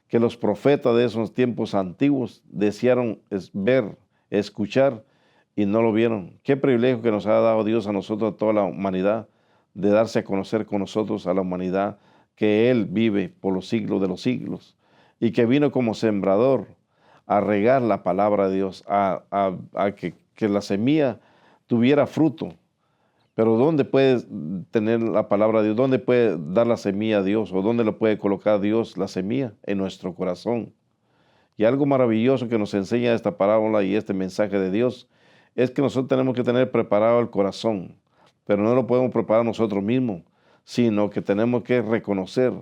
B: Que los profetas de esos tiempos antiguos desearon ver, escuchar y no lo vieron. Qué privilegio que nos ha dado Dios a nosotros, a toda la humanidad, de darse a conocer con nosotros a la humanidad que Él vive por los siglos de los siglos y que vino como sembrador a regar la palabra de Dios, a que la semilla tuviera fruto. Pero ¿dónde puede tener la palabra de Dios? ¿Dónde puede dar la semilla a Dios? ¿O dónde lo puede colocar Dios la semilla? En nuestro corazón. Y algo maravilloso que nos enseña esta parábola y este mensaje de Dios es que nosotros tenemos que tener preparado el corazón, pero no lo podemos preparar nosotros mismos, sino que tenemos que reconocer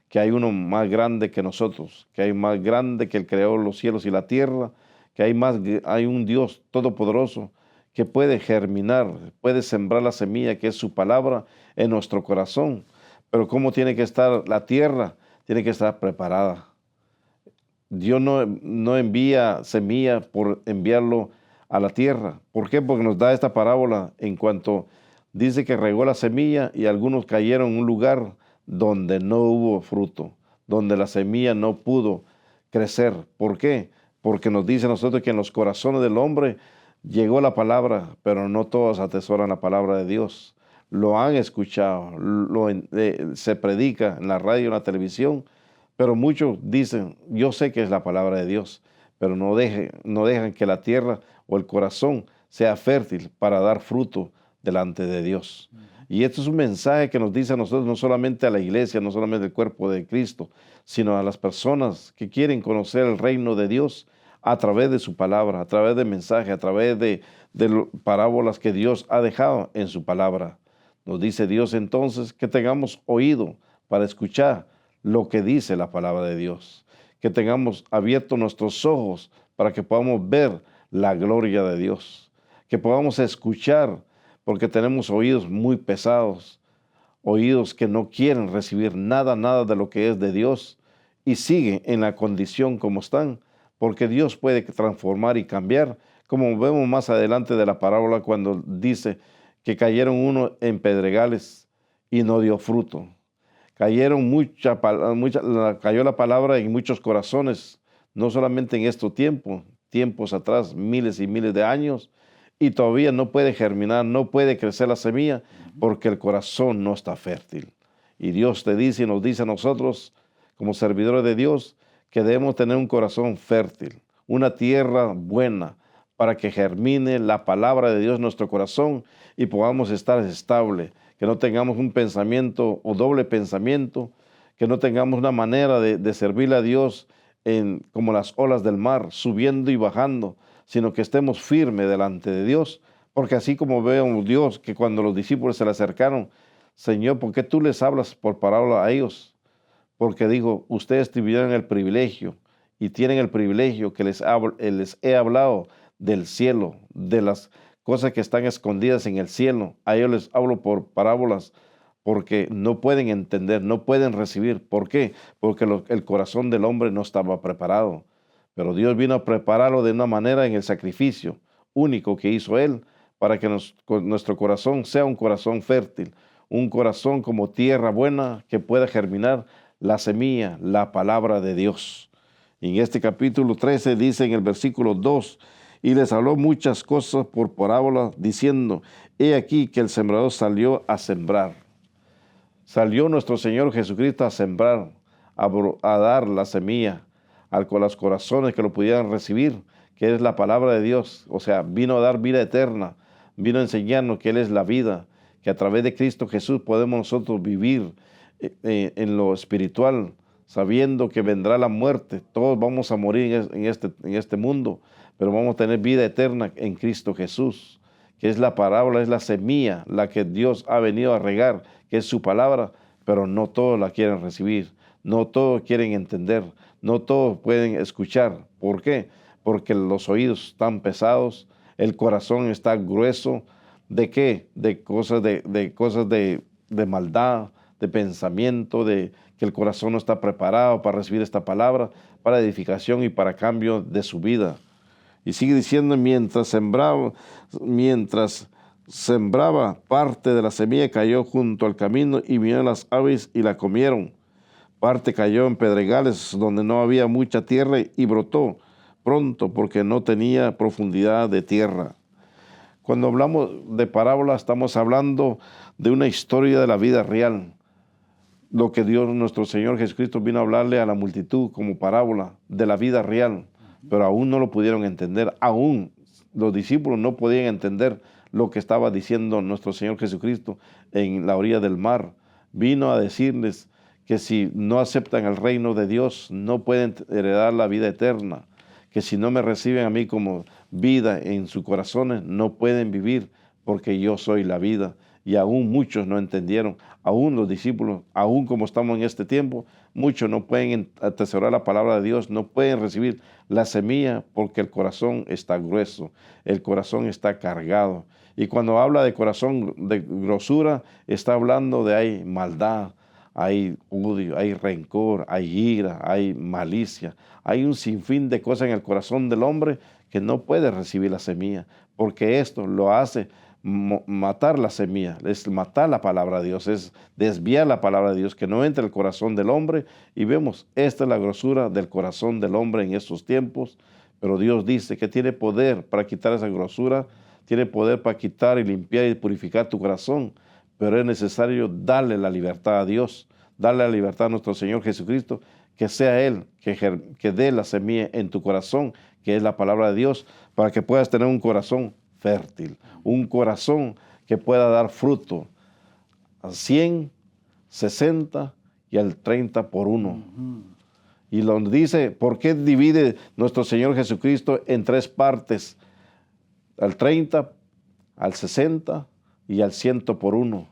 B: que hay uno más grande que nosotros, que hay más grande que el creador de los cielos y la tierra, que hay un Dios todopoderoso que puede germinar, puede sembrar la semilla que es su palabra en nuestro corazón. Pero ¿cómo tiene que estar la tierra? Tiene que estar preparada. Dios no envía semilla por enviarlo a la tierra. ¿Por qué? Porque nos da esta parábola en cuanto dice que regó la semilla y algunos cayeron en un lugar donde no hubo fruto, donde la semilla no pudo crecer. ¿Por qué? porque nos dice a nosotros que en los corazones del hombre llegó la palabra, pero no todos atesoran la palabra de Dios. Lo han escuchado, se predica en la radio, en la televisión, pero muchos dicen, yo sé que es la palabra de Dios, pero no dejan que la tierra o el corazón sea fértil para dar fruto delante de Dios. Y esto es un mensaje que nos dice a nosotros, no solamente a la iglesia, no solamente al cuerpo de Cristo, sino a las personas que quieren conocer el reino de Dios a través de su palabra, a través de mensaje, a través de parábolas que Dios ha dejado en su palabra. Nos dice Dios entonces que tengamos oído para escuchar lo que dice la palabra de Dios, que tengamos abiertos nuestros ojos para que podamos ver la gloria de Dios, que podamos escuchar, porque tenemos oídos muy pesados, oídos que no quieren recibir nada de lo que es de Dios y siguen en la condición como están, porque Dios puede transformar y cambiar, como vemos más adelante de la parábola cuando dice que cayeron uno en pedregales y no dio fruto. Cayó la palabra en muchos corazones, no solamente en estos tiempos atrás, miles y miles de años, y todavía no puede germinar, no puede crecer la semilla, porque el corazón no está fértil. Y Dios te dice y nos dice a nosotros, como servidores de Dios, que debemos tener un corazón fértil, una tierra buena, para que germine la palabra de Dios en nuestro corazón y podamos estar estable, que no tengamos un pensamiento o doble pensamiento, que no tengamos una manera de servirle a Dios como las olas del mar, subiendo y bajando, sino que estemos firmes delante de Dios, porque así como vemos Dios, que cuando los discípulos se le acercaron, Señor, ¿por qué tú les hablas por parábola a ellos? Porque dijo, ustedes tuvieron el privilegio y tienen el privilegio que les he hablado del cielo, de las cosas que están escondidas en el cielo. A ellos les hablo por parábolas porque no pueden entender, no pueden recibir. ¿Por qué? Porque el corazón del hombre no estaba preparado. Pero Dios vino a prepararlo de una manera en el sacrificio único que hizo Él para que nuestro corazón sea un corazón fértil, un corazón como tierra buena que pueda germinar la semilla, la palabra de Dios. En este capítulo 13 dice en el versículo 2, y les habló muchas cosas por parábola, diciendo, he aquí que el sembrador salió a sembrar. Salió nuestro Señor Jesucristo a sembrar, a dar la semilla a los corazones que lo pudieran recibir, que es la palabra de Dios. O sea, vino a dar vida eterna, vino a enseñarnos que Él es la vida, que a través de Cristo Jesús podemos nosotros vivir en lo espiritual, sabiendo que vendrá la muerte. Todos vamos a morir en este mundo, pero vamos a tener vida eterna en Cristo Jesús, que es la parábola, es la semilla, la que Dios ha venido a regar, que es su palabra, pero no todos la quieren recibir, no todos quieren entender, no todos pueden escuchar. ¿Por qué? Porque los oídos están pesados, el corazón está grueso. ¿De qué? De cosas de maldad, de pensamiento, de que el corazón no está preparado para recibir esta palabra, para edificación y para cambio de su vida. Y sigue diciendo, mientras sembraba, parte de la semilla cayó junto al camino y vinieron las aves y la comieron. Parte cayó en pedregales donde no había mucha tierra y brotó pronto porque no tenía profundidad de tierra. Cuando hablamos de parábola estamos hablando de una historia de la vida real. Lo que Dios, nuestro Señor Jesucristo, vino a hablarle a la multitud como parábola de la vida real, pero aún no lo pudieron entender. Aún los discípulos no podían entender lo que estaba diciendo nuestro Señor Jesucristo en la orilla del mar. Vino a decirles que si no aceptan el reino de Dios, no pueden heredar la vida eterna, que si no me reciben a mí como vida en sus corazones, no pueden vivir, porque yo soy la vida. Y aún muchos no entendieron, aún los discípulos, aún como estamos en este tiempo, muchos no pueden atesorar la palabra de Dios, no pueden recibir la semilla porque el corazón está grueso, el corazón está cargado. Y cuando habla de corazón de grosura, está hablando de hay maldad, hay odio, hay rencor, hay ira, hay malicia, hay un sinfín de cosas en el corazón del hombre que no puede recibir la semilla, porque esto lo hace matar la semilla, es matar la palabra de Dios, es desviar la palabra de Dios, que no entre el corazón del hombre. Y vemos, esta es la grosura del corazón del hombre en estos tiempos, Pero Dios dice que tiene poder para quitar esa grosura, tiene poder para quitar y limpiar y purificar tu corazón, pero es necesario darle la libertad a Dios, darle la libertad a nuestro Señor Jesucristo, que sea Él que dé la semilla en tu corazón, que es la palabra de Dios, para que puedas tener un corazón fértil, un corazón que pueda dar fruto a 100, 60 y al 30 por uno. Y donde dice, ¿por qué divide nuestro Señor Jesucristo en 3 partes? Al 30, al 60 y al 100 por uno.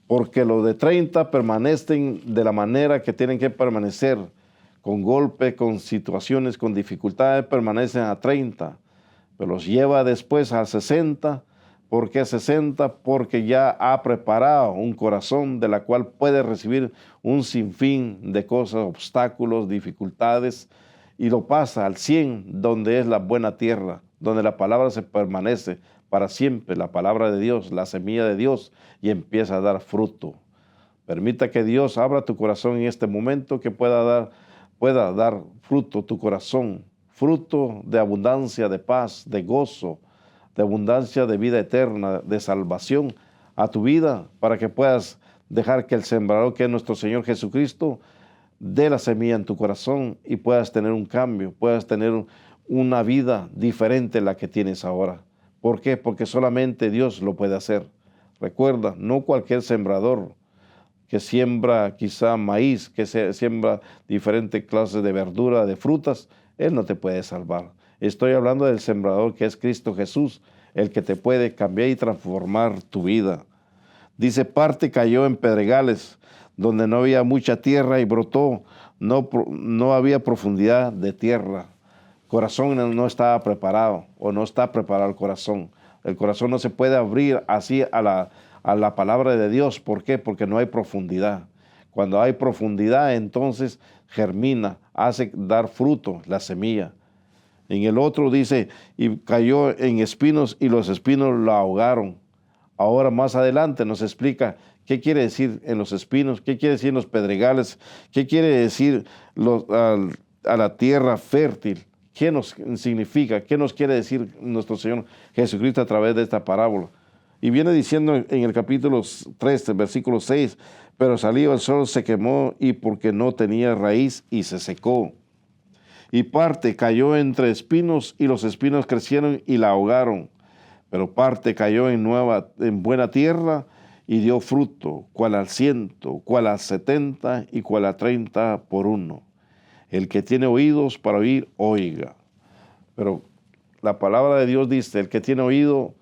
B: Porque los de 30 permanecen de la manera que tienen que permanecer, con golpe, con situaciones, con dificultades, permanecen a 30, pero los lleva después a 60. ¿Por qué 60? Porque ya ha preparado un corazón de la cual puede recibir un sinfín de cosas, obstáculos, dificultades, y lo pasa al 100, donde es la buena tierra, donde la palabra se permanece para siempre, la palabra de Dios, la semilla de Dios, y empieza a dar fruto. Permita que Dios abra tu corazón en este momento, que pueda dar fruto tu corazón, fruto de abundancia, de paz, de gozo, de abundancia, de vida eterna, de salvación a tu vida, para que puedas dejar que el sembrador, que es nuestro Señor Jesucristo, dé la semilla en tu corazón y puedas tener un cambio, puedas tener una vida diferente a la que tienes ahora. ¿Por qué? Porque solamente Dios lo puede hacer. Recuerda, no cualquier sembrador que siembra quizá maíz, que siembra diferentes clases de verdura, de frutas, Él no te puede salvar. Estoy hablando del sembrador que es Cristo Jesús, el que te puede cambiar y transformar tu vida. Dice, parte cayó en pedregales, donde no había mucha tierra y brotó, no había profundidad de tierra. Corazón no estaba preparado, o no está preparado el corazón. El corazón no se puede abrir así a la palabra de Dios. ¿Por qué? Porque no hay profundidad. Cuando hay profundidad, entonces germina, hace dar fruto la semilla. En el otro dice, y cayó en espinos y los espinos lo ahogaron. Ahora más adelante nos explica qué quiere decir en los espinos, qué quiere decir en los pedregales, qué quiere decir a la tierra fértil, qué nos significa, qué nos quiere decir nuestro Señor Jesucristo a través de esta parábola. Y viene diciendo en el capítulo 3, versículo 6, pero salió el sol, se quemó y porque no tenía raíz y se secó. Y parte cayó entre espinos y los espinos crecieron y la ahogaron. Pero parte cayó en buena tierra y dio fruto, cual al 100, cual al 70 y cual a 30 por uno. El que tiene oídos para oír, oiga. Pero la palabra de Dios dice, el que tiene oído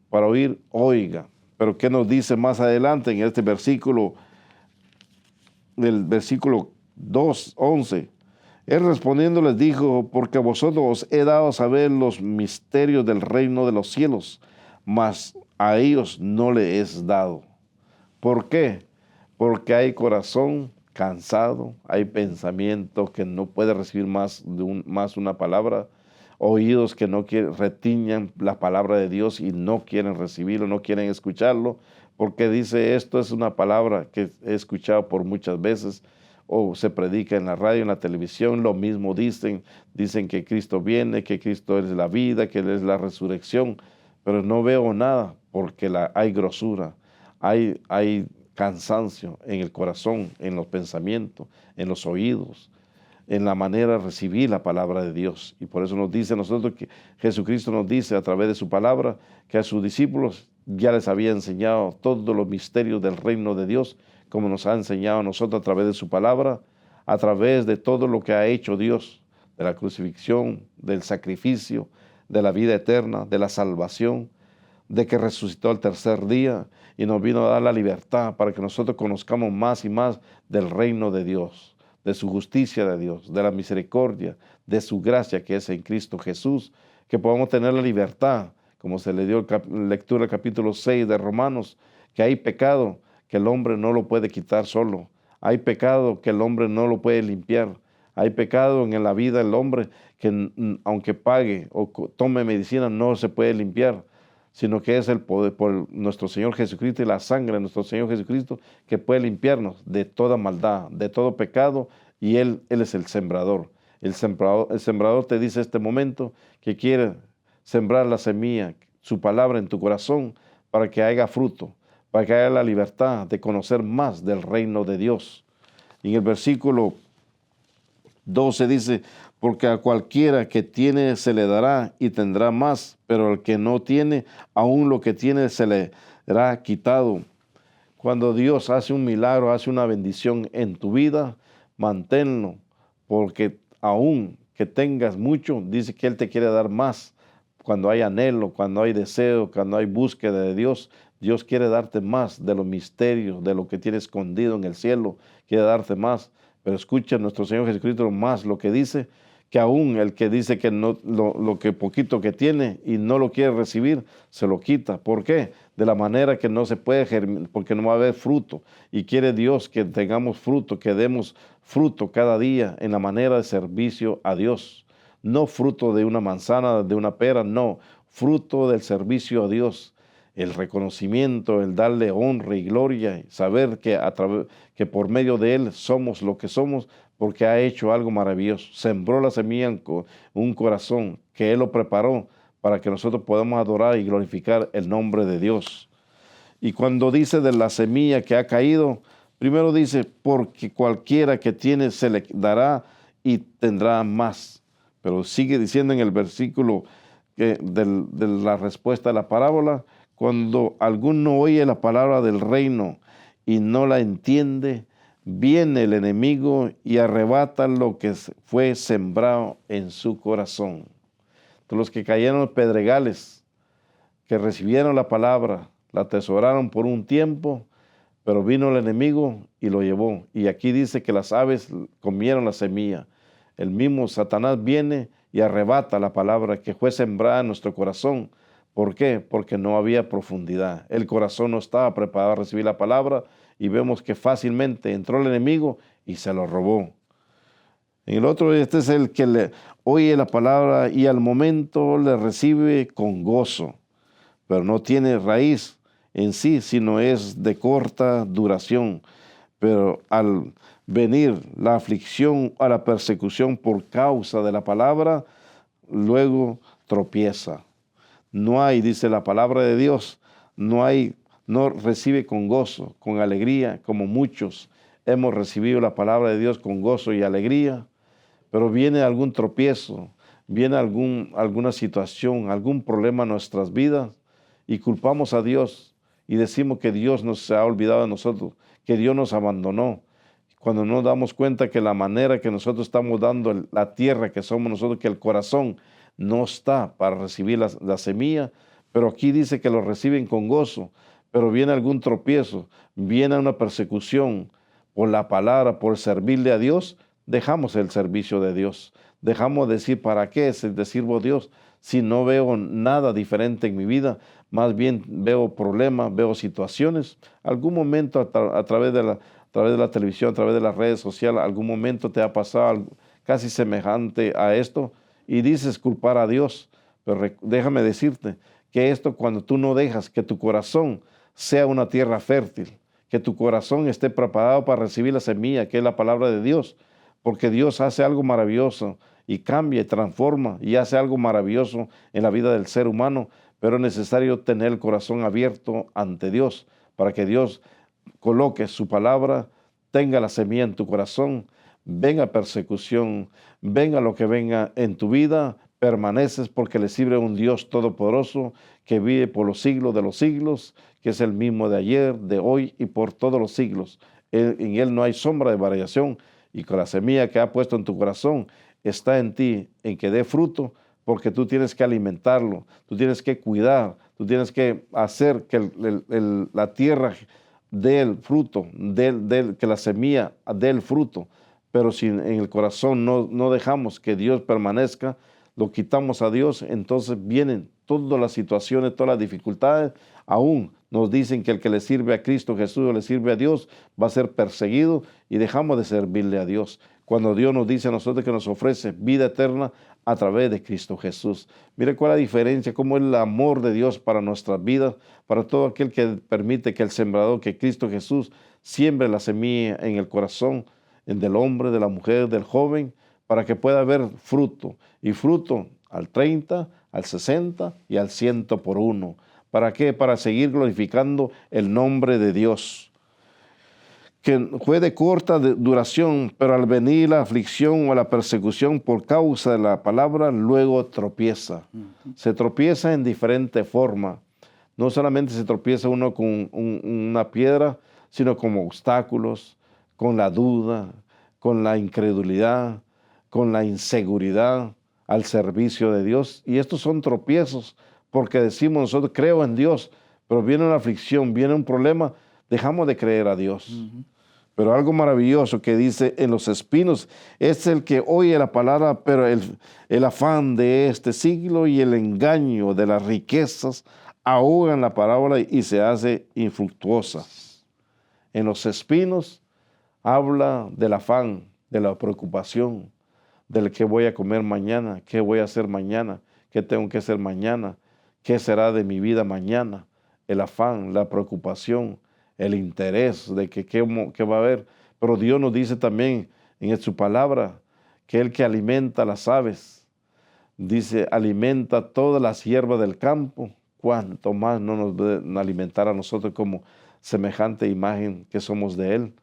B: para oír, oiga. Pero ¿qué nos dice más adelante en este versículo? El versículo 2, 11. Él respondiendo les dijo, porque a vosotros os he dado a saber los misterios del reino de los cielos, mas a ellos no les es dado. ¿Por qué? Porque hay corazón cansado, hay pensamiento que no puede recibir más una palabra, oídos que no retiñan la palabra de Dios y no quieren recibirlo, no quieren escucharlo, porque dice, esto es una palabra que he escuchado por muchas veces, o se predica en la radio, en la televisión, lo mismo dicen que Cristo viene, que Cristo es la vida, que Él es la resurrección, pero no veo nada porque hay grosura, hay cansancio en el corazón, en los pensamientos, en los oídos, en la manera de recibir la palabra de Dios. Y por eso nos dice a nosotros que Jesucristo nos dice a través de su palabra que a sus discípulos ya les había enseñado todos los misterios del reino de Dios, como nos ha enseñado a nosotros a través de su palabra, a través de todo lo que ha hecho Dios, de la crucifixión, del sacrificio, de la vida eterna, de la salvación, de que resucitó al tercer día y nos vino a dar la libertad para que nosotros conozcamos más y más del reino de Dios, de su justicia de Dios, de la misericordia, de su gracia que es en Cristo Jesús, que podamos tener la libertad, como se le dio lectura al capítulo 6 de Romanos, que hay pecado que el hombre no lo puede quitar solo. Hay pecado que el hombre no lo puede limpiar. Hay pecado en la vida del hombre que aunque pague o tome medicina no se puede limpiar, sino que es el poder por nuestro Señor Jesucristo y la sangre de nuestro Señor Jesucristo que puede limpiarnos de toda maldad, de todo pecado, y Él es el sembrador. El sembrador te dice este momento que quiere sembrar la semilla, su palabra en tu corazón para que haya fruto, para que haya la libertad de conocer más del reino de Dios. Y en el versículo 12 dice, porque a cualquiera que tiene se le dará y tendrá más, pero al que no tiene, aún lo que tiene se le será quitado. Cuando Dios hace un milagro, hace una bendición en tu vida, manténlo, porque aún que tengas mucho, dice que Él te quiere dar más. Cuando hay anhelo, cuando hay deseo, cuando hay búsqueda de Dios, Dios quiere darte más de los misterios, de lo que tiene escondido en el cielo, quiere darte más. Pero escucha nuestro Señor Jesucristo más lo que dice, que aún el que dice que no, lo que poquito que tiene y no lo quiere recibir, se lo quita. ¿Por qué? De la manera que no se puede germinar, porque no va a haber fruto. Y quiere Dios que tengamos fruto, que demos fruto cada día en la manera de servicio a Dios. No fruto de una manzana, de una pera, no. Fruto del servicio a Dios. El reconocimiento, el darle honra y gloria, saber que por medio de Él somos lo que somos, porque ha hecho algo maravilloso. Sembró la semilla en un corazón que Él lo preparó para que nosotros podamos adorar y glorificar el nombre de Dios. Y cuando dice de la semilla que ha caído, primero dice, porque cualquiera que tiene se le dará y tendrá más. Pero sigue diciendo en el versículo de la respuesta a la parábola, cuando alguno oye la palabra del reino y no la entiende, viene el enemigo y arrebata lo que fue sembrado en su corazón. Entonces, los que cayeron en pedregales, que recibieron la palabra, la atesoraron por un tiempo, pero vino el enemigo y lo llevó. Y aquí dice que las aves comieron la semilla. El mismo Satanás viene y arrebata la palabra que fue sembrada en nuestro corazón. ¿Por qué? Porque no había profundidad. El corazón no estaba preparado a recibir la palabra y vemos que fácilmente entró el enemigo y se lo robó. En el otro, este es el que le oye la palabra y al momento le recibe con gozo, pero no tiene raíz en sí, sino es de corta duración. Pero al venir la aflicción a la persecución por causa de la palabra, luego tropieza. No hay, dice la palabra de Dios, no recibe con gozo, con alegría, como muchos hemos recibido la palabra de Dios con gozo y alegría, pero viene algún tropiezo, viene alguna situación, algún problema en nuestras vidas y culpamos a Dios y decimos que Dios nos ha olvidado de nosotros, que Dios nos abandonó. Cuando nos damos cuenta que la manera que nosotros estamos dando la tierra que somos nosotros, que el corazón no está para recibir la semilla, pero aquí dice que lo reciben con gozo, pero viene algún tropiezo, viene una persecución por la palabra, por servirle a Dios, dejamos el servicio de Dios, dejamos de decir, ¿para qué te sirvo a Dios si no veo nada diferente en mi vida? Más bien veo problemas, veo situaciones. Algún momento a través de la televisión, a través de las redes sociales, algún momento te ha pasado algo casi semejante a esto y dices culpar a Dios. Pero déjame decirte que esto, cuando tú no dejas que tu corazón sea una tierra fértil, que tu corazón esté preparado para recibir la semilla, que es la palabra de Dios, porque Dios hace algo maravilloso y cambia y transforma y hace algo maravilloso en la vida del ser humano, pero es necesario tener el corazón abierto ante Dios para que Dios coloque su palabra, tenga la semilla en tu corazón, venga persecución, venga lo que venga en tu vida, permaneces porque le sirve un Dios todopoderoso que vive por los siglos de los siglos, que es el mismo de ayer, de hoy y por todos los siglos. En Él no hay sombra de variación y con la semilla que ha puesto en tu corazón está en ti, en que dé fruto, porque tú tienes que alimentarlo, tú tienes que cuidar, tú tienes que hacer que la tierra dé el fruto, que la semilla dé el fruto. Pero si en el corazón no dejamos que Dios permanezca, lo quitamos a Dios, entonces vienen todas las situaciones, todas las dificultades. Aún nos dicen que el que le sirve a Cristo Jesús o le sirve a Dios va a ser perseguido y dejamos de servirle a Dios. Cuando Dios nos dice a nosotros que nos ofrece vida eterna a través de Cristo Jesús. Mire cuál es la diferencia, cómo es el amor de Dios para nuestras vidas, para todo aquel que permite que el sembrador, que Cristo Jesús, siembre la semilla en el corazón del hombre, de la mujer, del joven, para que pueda haber fruto, y fruto al 30, al 60 y al 100 por uno. ¿Para qué? Para seguir glorificando el nombre de Dios, que fue de corta duración, pero al venir la aflicción o la persecución por causa de la palabra, luego tropieza. Se tropieza en diferente forma. No solamente se tropieza uno con una piedra, sino con obstáculos, con la duda, con la incredulidad, con la inseguridad al servicio de Dios. Y estos son tropiezos, porque decimos nosotros, creo en Dios, pero viene una aflicción, viene un problema, dejamos de creer a Dios. Pero algo maravilloso que dice en los espinos es el que oye la palabra, pero el afán de este siglo y el engaño de las riquezas ahogan la palabra y se hace infructuosa. En los espinos habla del afán, de la preocupación, del qué voy a comer mañana, qué voy a hacer mañana, qué tengo que hacer mañana, qué será de mi vida mañana. El afán, la preocupación, el interés de que qué va a haber. Pero Dios nos dice también en su palabra que el que alimenta las aves, dice, alimenta todas las hierbas del campo, cuánto más no nos debe alimentar a nosotros como semejante imagen que somos de Él.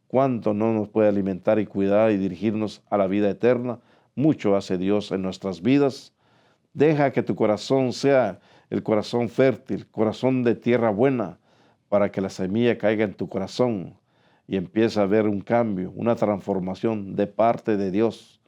B: Cuánto no nos puede alimentar y cuidar y dirigirnos a la vida eterna. Mucho hace Dios en nuestras vidas. Deja que tu corazón sea el corazón fértil, corazón de tierra buena, para que la semilla caiga en tu corazón y empiece a haber un cambio, una transformación de parte de Dios.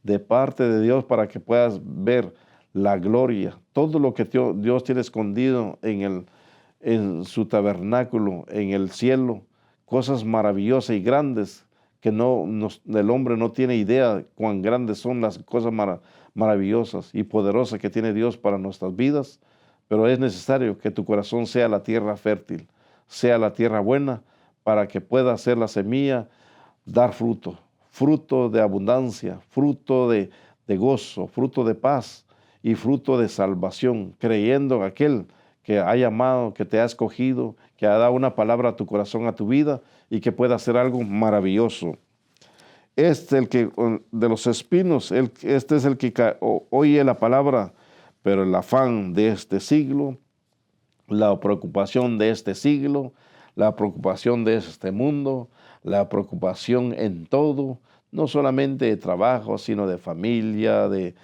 B: De parte de Dios, para que puedas ver la gloria, todo lo que Dios tiene escondido en su tabernáculo, en el cielo, cosas maravillosas y grandes que el hombre no tiene idea cuán grandes son las cosas maravillosas y poderosas que tiene Dios para nuestras vidas. Pero es necesario que tu corazón sea la tierra fértil, sea la tierra buena, para que pueda hacer la semilla, dar fruto, fruto de abundancia, fruto de gozo, fruto de paz y fruto de salvación, creyendo en aquel que ha llamado, que te ha escogido, que ha dado una palabra a tu corazón, a tu vida, y que pueda hacer algo maravilloso. El que de los espinos, este es el que oye la palabra, pero el afán de este siglo, la preocupación de este siglo, la preocupación de este mundo, la preocupación en todo, no solamente de trabajo, sino de familia, de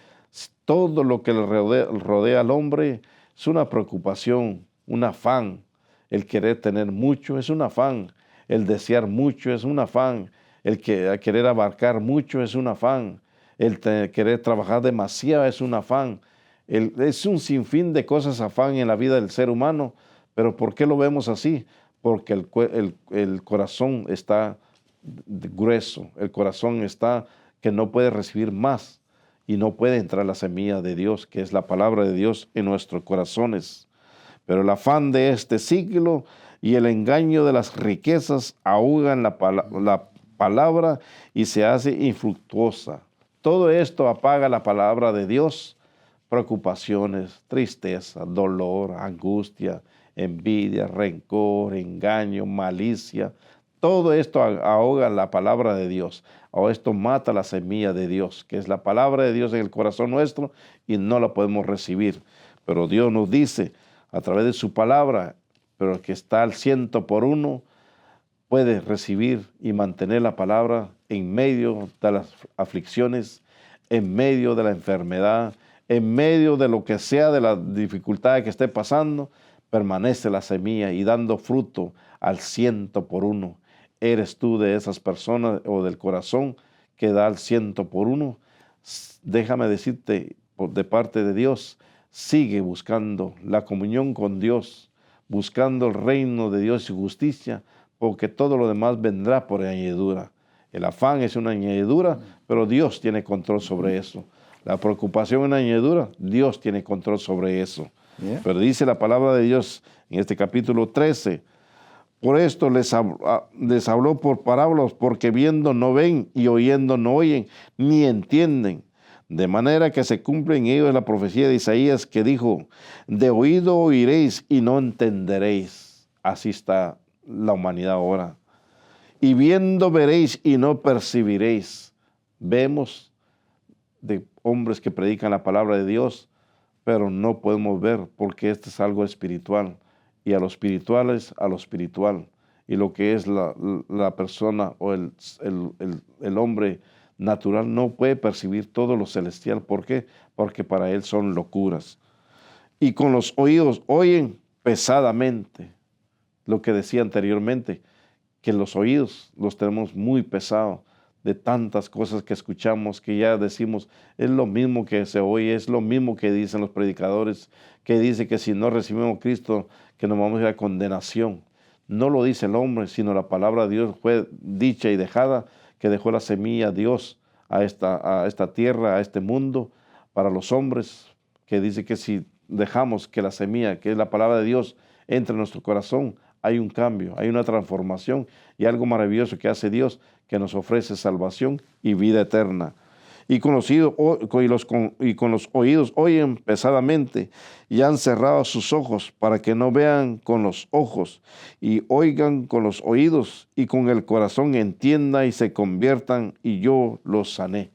B: todo lo que le rodea al hombre, es una preocupación, un afán. El querer tener mucho es un afán, el desear mucho es un afán, el querer abarcar mucho es un afán, el querer trabajar demasiado es un afán. Es un sinfín de cosas afán en la vida del ser humano, pero ¿por qué lo vemos así? Porque el corazón está grueso, el corazón está que no puede recibir más y no puede entrar la semilla de Dios, que es la palabra de Dios en nuestros corazones. Pero el afán de este siglo y el engaño de las riquezas ahogan la palabra y se hace infructuosa. Todo esto apaga la palabra de Dios. Preocupaciones, tristeza, dolor, angustia, envidia, rencor, engaño, malicia. Todo esto ahoga la palabra de Dios. O esto mata la semilla de Dios, que es la palabra de Dios en el corazón nuestro, y no la podemos recibir. Pero Dios nos dice a través de su palabra, pero el que está al 100 por uno puede recibir y mantener la palabra en medio de las aflicciones, en medio de la enfermedad, en medio de lo que sea, de la dificultad que esté pasando, permanece la semilla y dando fruto al 100 por uno. ¿Eres tú de esas personas o del corazón que da al 100 por uno? Déjame decirte de parte de Dios, sigue buscando la comunión con Dios, buscando el reino de Dios y justicia, porque todo lo demás vendrá por añadidura. El afán es una añadidura, pero Dios tiene control sobre eso. La preocupación es una añadidura, Dios tiene control sobre eso. Yeah. Pero dice la palabra de Dios en este capítulo 13, por esto les habló por parábolas, porque viendo no ven y oyendo no oyen, ni entienden. De manera que se cumple en ellos la profecía de Isaías que dijo, de oído oiréis y no entenderéis. Así está la humanidad ahora. Y viendo veréis y no percibiréis. Vemos de hombres que predican la palabra de Dios, pero no podemos ver porque esto es algo espiritual. Y a lo espiritual es a lo espiritual. Y lo que es la persona o el hombre natural no puede percibir todo lo celestial. ¿Por qué? Porque para él son locuras. Y con los oídos oyen pesadamente. Lo que decía anteriormente, que los oídos los tenemos muy pesados de tantas cosas que escuchamos, que ya decimos, es lo mismo que se oye, es lo mismo que dicen los predicadores, que dice que si no recibimos a Cristo, que nos vamos a ir a condenación. No lo dice el hombre, sino la palabra de Dios fue dicha y dejada, que dejó la semilla Dios a esta tierra, a este mundo, para los hombres, que dice que si dejamos que la semilla, que es la palabra de Dios, entre en nuestro corazón, hay un cambio, hay una transformación y algo maravilloso que hace Dios, que nos ofrece salvación y vida eterna. Y con los oídos oyen pesadamente y han cerrado sus ojos para que no vean con los ojos y oigan con los oídos y con el corazón entienda y se conviertan y yo los sané.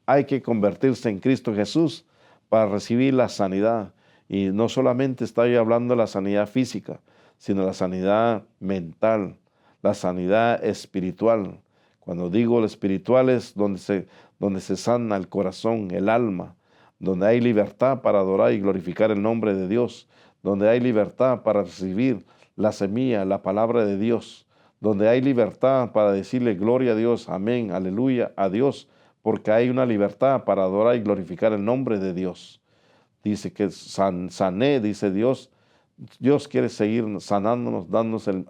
B: Hay que convertirse en Cristo Jesús para recibir la sanidad. Y no solamente estoy hablando de la sanidad física, sino la sanidad mental, la sanidad espiritual. Cuando digo lo espiritual es donde se sana el corazón, el alma, donde hay libertad para adorar y glorificar el nombre de Dios, donde hay libertad para recibir la semilla, la palabra de Dios, donde hay libertad para decirle gloria a Dios, amén, aleluya, a Dios, porque hay una libertad para adorar y glorificar el nombre de Dios. Dice que sané, dice Dios. Dios quiere seguir sanándonos,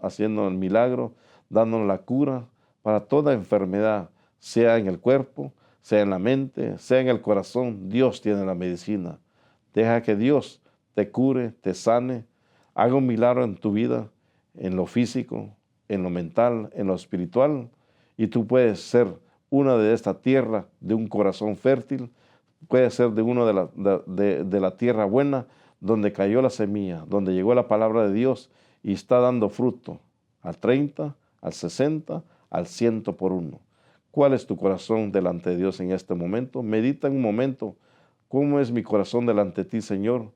B: haciendo el milagro, dándonos la cura para toda enfermedad, sea en el cuerpo, sea en la mente, sea en el corazón. Dios tiene la medicina. Deja que Dios te cure, te sane, haga un milagro en tu vida, en lo físico, en lo mental, en lo espiritual, y tú puedes ser una de esta tierra, de un corazón fértil, puedes ser de uno de la tierra buena, donde cayó la semilla, donde llegó la palabra de Dios y está dando fruto al 30, al 60, al 100 por uno. ¿Cuál es tu corazón delante de Dios en este momento? Medita en un momento, ¿cómo es mi corazón delante de ti, Señor?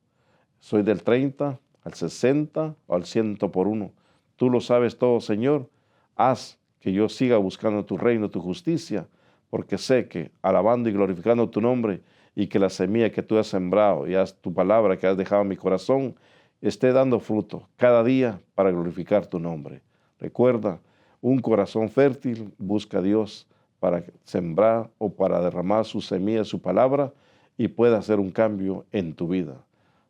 B: ¿Soy del 30, al 60 o al 100 por uno? Tú lo sabes todo, Señor. Haz que yo siga buscando tu reino, tu justicia, porque sé que alabando y glorificando tu nombre, y que la semilla que tú has sembrado y tu palabra que has dejado en mi corazón esté dando fruto cada día para glorificar tu nombre. Recuerda, un corazón fértil busca a Dios para sembrar o para derramar su semilla, su palabra, y pueda hacer un cambio en tu vida.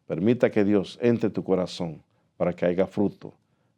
B: Permita que Dios entre en tu corazón para que haya fruto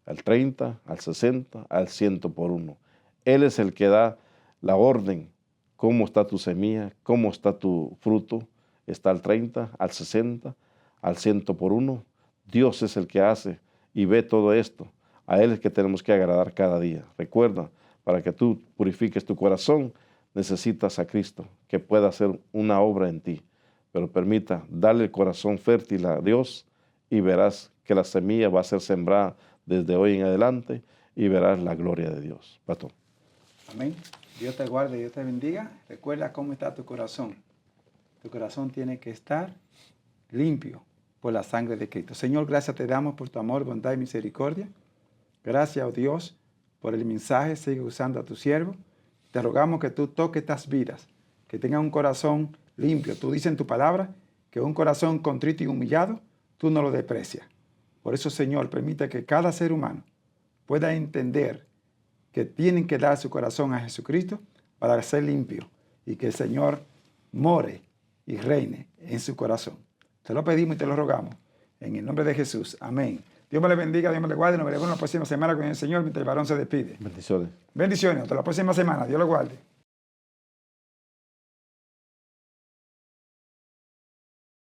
B: al 30, al 60, al 100 por uno. Él es el que da la orden. ¿Cómo está tu semilla? ¿Cómo está tu fruto? ¿Está al 30, al 60, al 100 por uno? Dios es el que hace y ve todo esto. A Él es que tenemos que agradar cada día. Recuerda, para que tú purifiques tu corazón, necesitas a Cristo, que pueda hacer una obra en ti. Pero permita, darle el corazón fértil a Dios y verás que la semilla va a ser sembrada desde hoy en adelante y verás la gloria de Dios. Pastor.
A: Amén. Dios te guarde, Dios te bendiga. Recuerda cómo está tu corazón. Tu corazón tiene que estar limpio por la sangre de Cristo. Señor, gracias te damos por tu amor, bondad y misericordia. Gracias, oh Dios, por el mensaje. Sigue usando a tu siervo. Te rogamos que tú toques estas vidas, que tengan un corazón limpio. Tú dices en tu palabra que un corazón contrito y humillado, tú no lo desprecias. Por eso, Señor, permite que cada ser humano pueda entender que tienen que dar su corazón a Jesucristo para ser limpio y que el Señor more y reine en su corazón. Te lo pedimos y te lo rogamos en el nombre de Jesús. Amén. Dios me le bendiga, Dios me le guarde. Nos veremos la próxima semana con el Señor mientras el varón se despide.
B: Bendiciones.
A: Bendiciones. Hasta la próxima semana. Dios lo guarde.